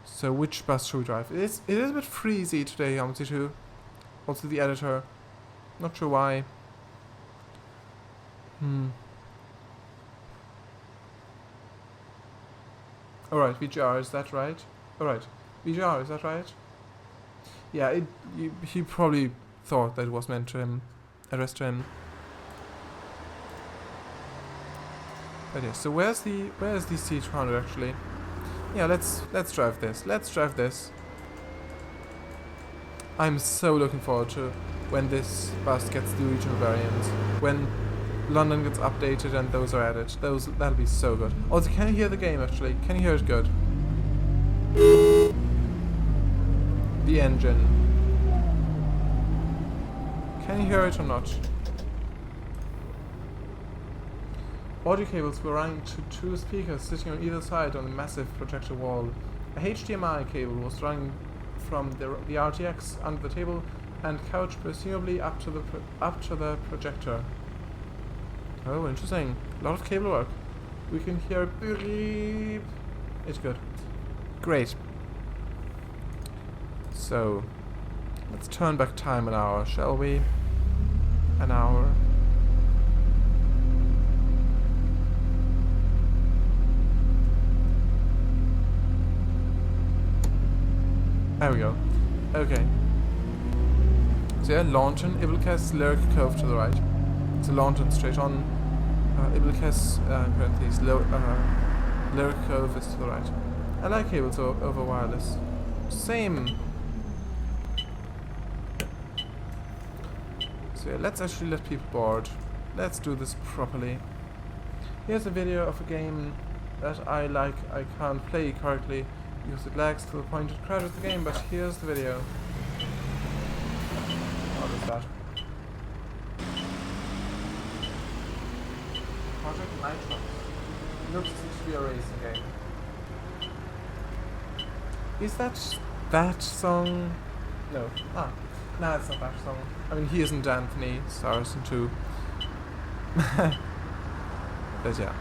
So which bus should we drive? It is a bit freezy today, OMSI 2. Also the editor. Not sure why. Alright, VGR, is that right? Alright, VGR, is that right? Yeah, he probably thought that it was meant to him, addressed to him. But yeah, so where's the C200 actually? Yeah, let's drive this. Let's drive this. I'm so looking forward to when this bus gets the regional variant, when London gets updated and those are added. That'll be so good. Also, can you hear the game actually? Can you hear it good? The engine. Can you hear it or not? Audio cables were running to 2 speakers sitting on either side on a massive projector wall. A HDMI cable was running from the RTX under the table and couch, presumably up to the projector. Oh, interesting. A lot of cable work. We can hear beep. It's good. Great. So, let's turn back time an hour, shall we? An hour. There we go. Okay. So yeah, Launton, Ibilcas, Lyric Cove to the right. So Launton straight on, Ibilcas, parentheses, Lyric Cove is to the right. I like cables over wireless. Same. So yeah, let's actually let people board. Let's do this properly. Here's a video of a game that I like. I can't play correctly because it lags to the point it crashes the game, but here's the video. What is that? Project Nitro. Looks to be a racing game. Is that song? No. No, it's not that song. I mean, he isn't Anthony Saracen too. But yeah.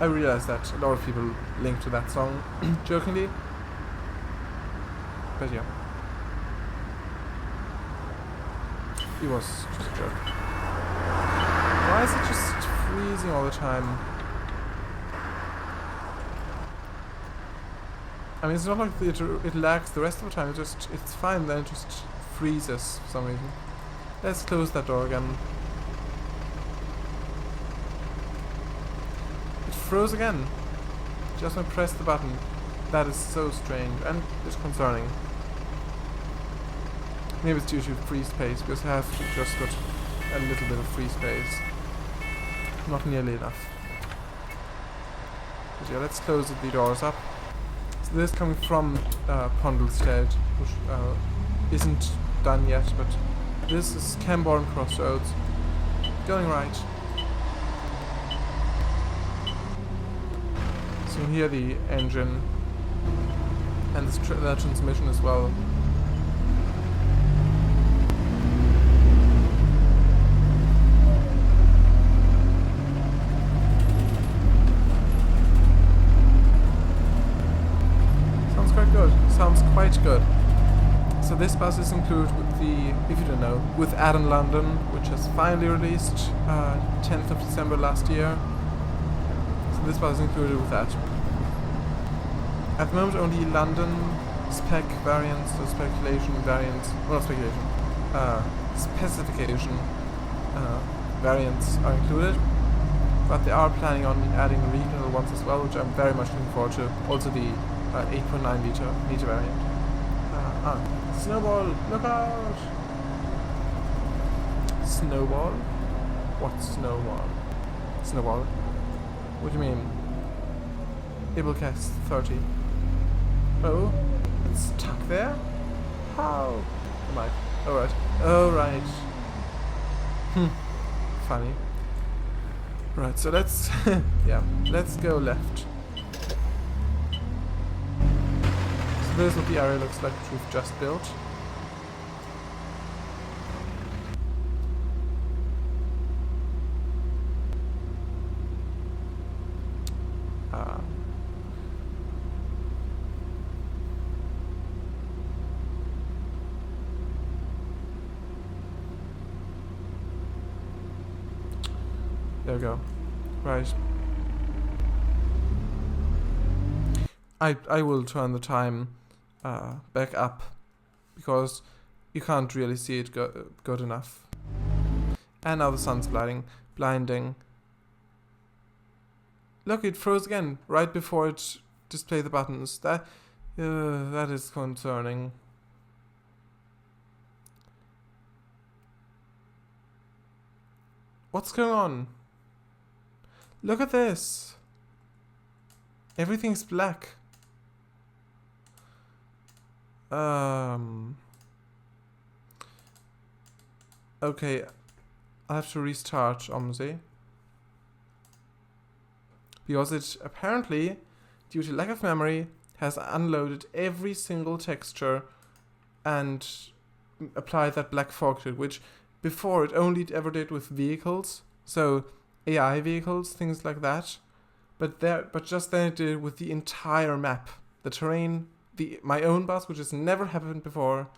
I realize that a lot of people link to that song jokingly. But yeah. It was just a joke. Why is it just freezing all the time? I mean, it's not like it lags the rest of the time, it's fine, then it just freezes for some reason. Let's close that door again. It froze again. Just when I pressed the button. That is so strange and it's concerning. Maybe it's due to free space, because I have just got a little bit of free space. Not nearly enough. But yeah, let's close the doors up. So this is coming from Pondlestead, which isn't done yet, but this is Camborne Crossroads. Going right. So you can hear the engine and the transmission as well. Sounds quite good. So this bus is included with the, if you don't know, with Adam London, which has finally released 10th of December last year. So this bus is included with that. At the moment only London spec variants, or speculation variants, well not speculation, specification variants are included. But they are planning on adding regional ones as well, which I'm very much looking forward to. Also the 8.9 meter variant. Snowball, look out! Snowball? What's snowball? Snowball? What do you mean? Ibilcast 30. Oh, it's stuck there? How? Am I? Alright. Alright. Funny. Right, so let's yeah, let's go left. This is what the area looks like, which we've just built. There we go. Right. I will turn the time back up, because you can't really see it good enough. And now the sun's blinding. Look, it froze again right before it displayed the buttons. That is concerning. What's going on? Look at this. Everything's black. Okay, I have to restart OMSI. Because it apparently, due to lack of memory, has unloaded every single texture and applied that black fog to it, which before it only ever did with vehicles, so AI vehicles, things like that. But just then it did it with the entire map, the terrain, my own bus, which has never happened before.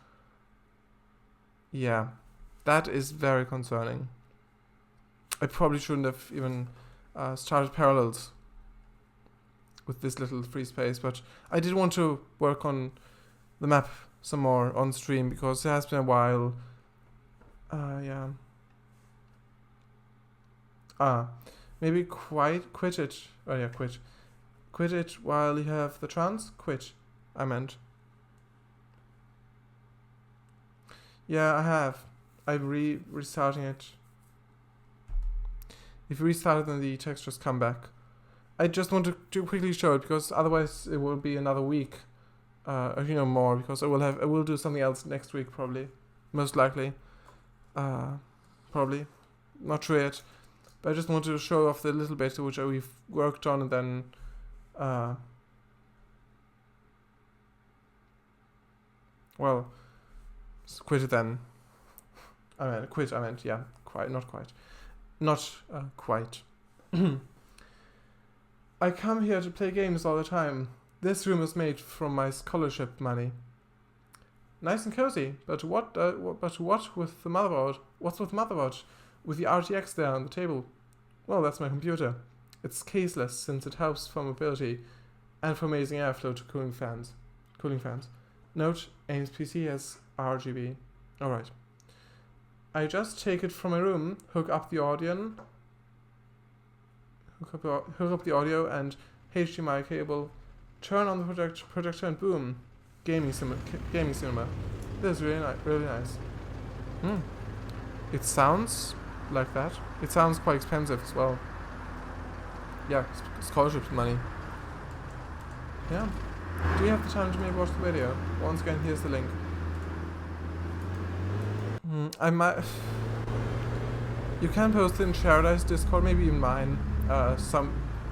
Yeah, that is very concerning. I probably shouldn't have even started Parallels with this little free space, but I did want to work on the map some more on stream, because it has been a while. Yeah. Maybe quit it. Oh yeah, quit. Quit it while you have the chance. Quit, I meant. Yeah, I have. I'm restarting it. If you restart it, then the textures come back. I just want to quickly show it, because otherwise it will be another week, more, because I will do something else next week, probably, most likely, probably, not sure yet, but I just wanted to show off the little bit which we've worked on, and then, well, quit it then. I meant, yeah, not quite. I come here to play games all the time. This room is made from my scholarship money. Nice and cozy, but what with the motherboard? What's with the motherboard? With the RTX there on the table? Well, that's my computer. It's caseless, since it helps for mobility and for amazing airflow to cooling fans. Note, Aim's PC has RGB. Alright. I just take it from my room, hook up the audio and HDMI cable, turn on the projector, and boom, gaming cinema. This is really nice. It sounds like that. It sounds quite expensive as well. Yeah, scholarship money. Yeah. Do you have the time to maybe watch the video? Once again, here's the link. I might. You can post it in Paradise Discord, maybe even mine.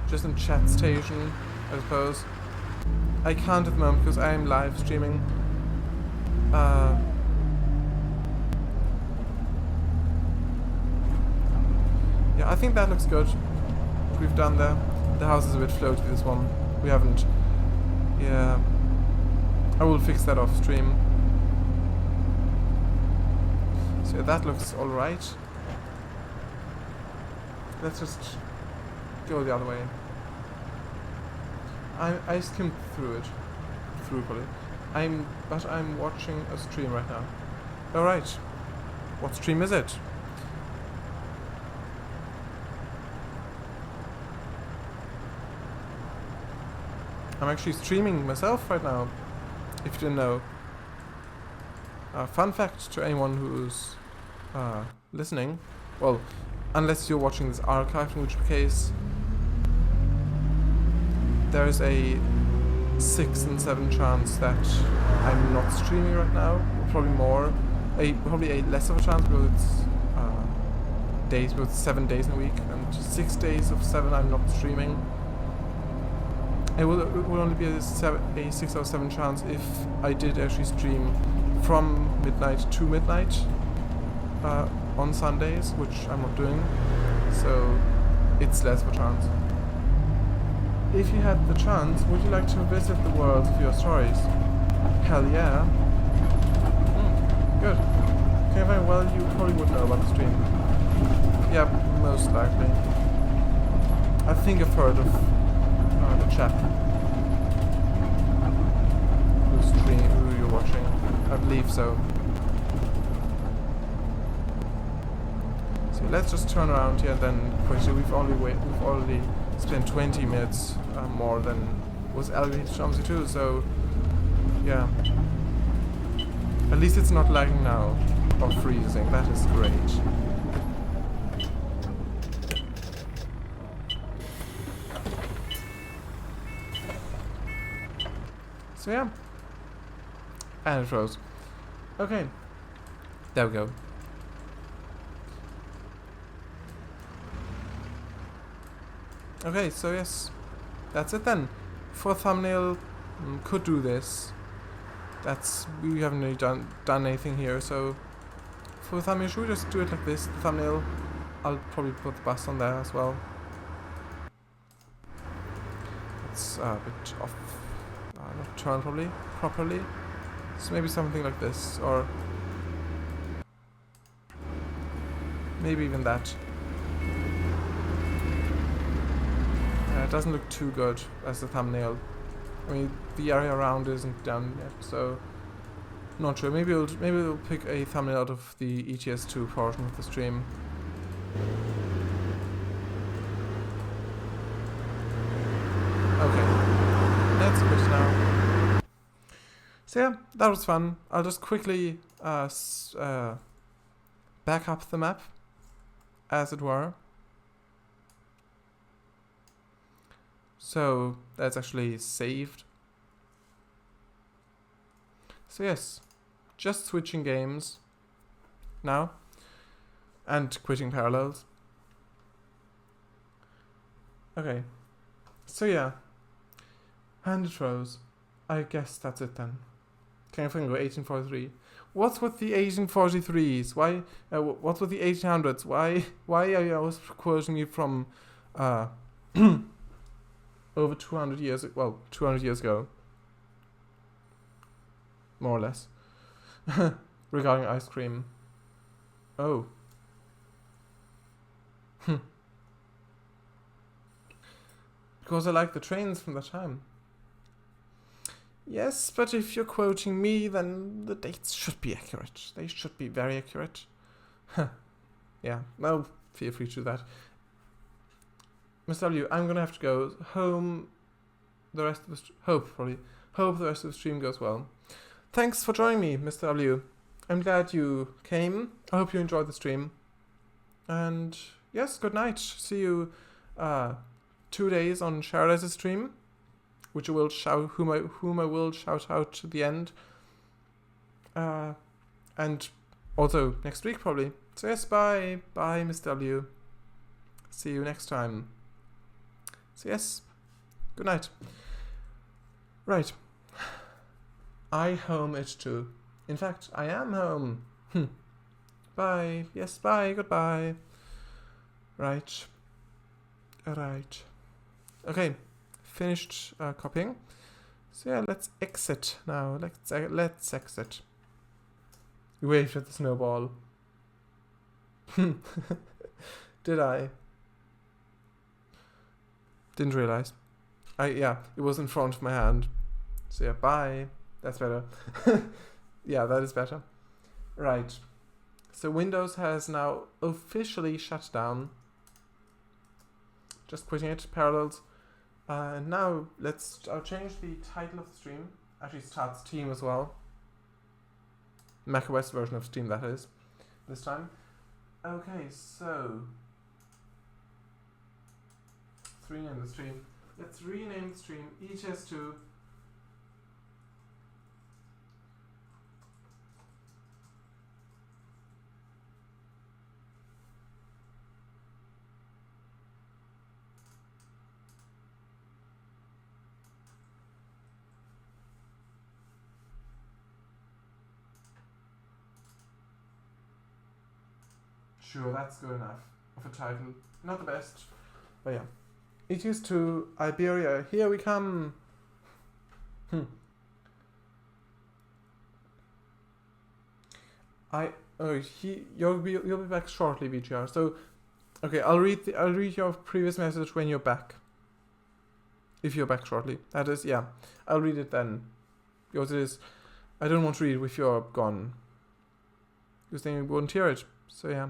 Just in chat station, I suppose. I can't at the moment because I am live streaming. Yeah, I think that looks good. What we've done there. The house is a bit floaty, this one. We haven't. Yeah. I will fix that off stream. So that looks alright. Let's just go the other way. I skimmed through it. But I'm watching a stream right now. Alright. What stream is it? I'm actually streaming myself right now, if you didn't know. Fun fact to anyone who's listening, well, unless you're watching this archived, in which case there is a 6 in 7 chance that I'm not streaming right now, or probably more, probably a less of a chance because it's days, with 7 days in a week, and 6 days of 7 I'm not streaming. It will only be a 6 out of 7 chance if I did actually stream from midnight to midnight on Sundays, which I'm not doing, so it's less of a chance. If you had the chance, would you like to visit the world of your stories? Hell yeah. Good. Okay, very well, you probably would know about the stream. Yeah, most likely. I think I've heard of the chat. watching. I believe so. So let's just turn around here and then quickly. We've already spent 20 minutes more than was allocated to OMSI 2. So yeah, at least it's not lagging now or freezing. That is great. So yeah, and it froze. Okay, there we go. Okay, so yes, that's it then. For thumbnail, could do this. We haven't really done anything here, so for thumbnail, should we just do it like this? The thumbnail, I'll probably put the bus on there as well. It's a bit off. Not turn properly. So maybe something like this, or maybe even that. It doesn't look too good as the thumbnail. I mean, the area around isn't done yet, so not sure. Maybe we'll pick a thumbnail out of the ETS2 portion of the stream. Okay. Let's quit now. So yeah, that was fun. I'll just quickly back up the map, as it were. So that's actually saved. So yes, just switching games now and quitting Parallels. Okay, so yeah. And it froze. I guess that's it then. Can I go 1843? What's with the 1843s? Why? What's with the 1800s? Why are you always quoting me from over 200 years? Well, 200 years ago, more or less. Regarding ice cream. Oh. Because I like the trains from that time. Yes, but if you're quoting me, then the dates should be accurate. They should be very accurate. Yeah, no, feel free to do that. Mr. W, I'm gonna have to go home. The rest of the hope the rest of the stream goes well. Thanks for joining me, Mr. W. I'm glad you came. I hope you enjoyed the stream. And yes, good night. See you 2 days on Sharadiz's stream, which I will whom I will shout out to the end. And also next week probably. So yes, bye, Mr. W. See you next time. So yes, good night. Right. I home it too. In fact, I am home. Bye. Yes, bye. Goodbye. Right. Okay. Finished copying. So yeah, let's exit now. Let's exit. You waved at the snowball. Did I? Didn't realize. Yeah, it was in front of my hand. So yeah, bye. That's better. Yeah, that is better. Right. So Windows has now officially shut down. Just quitting it. Parallels. Now I'll change the title of the stream. Actually starts Steam as well. macOS version of Steam, that is. This time. Okay, so let's rename the stream. Let's rename the stream ETS2. Sure, that's good enough of a title. Not the best, but yeah. It is to Iberia. Here we come. You'll be back shortly, VGR. So, okay, I'll read your previous message when you're back. If you're back shortly, that is, yeah. I'll read it then, because it is I don't want to read if you're gone, because then you won't hear it. So yeah.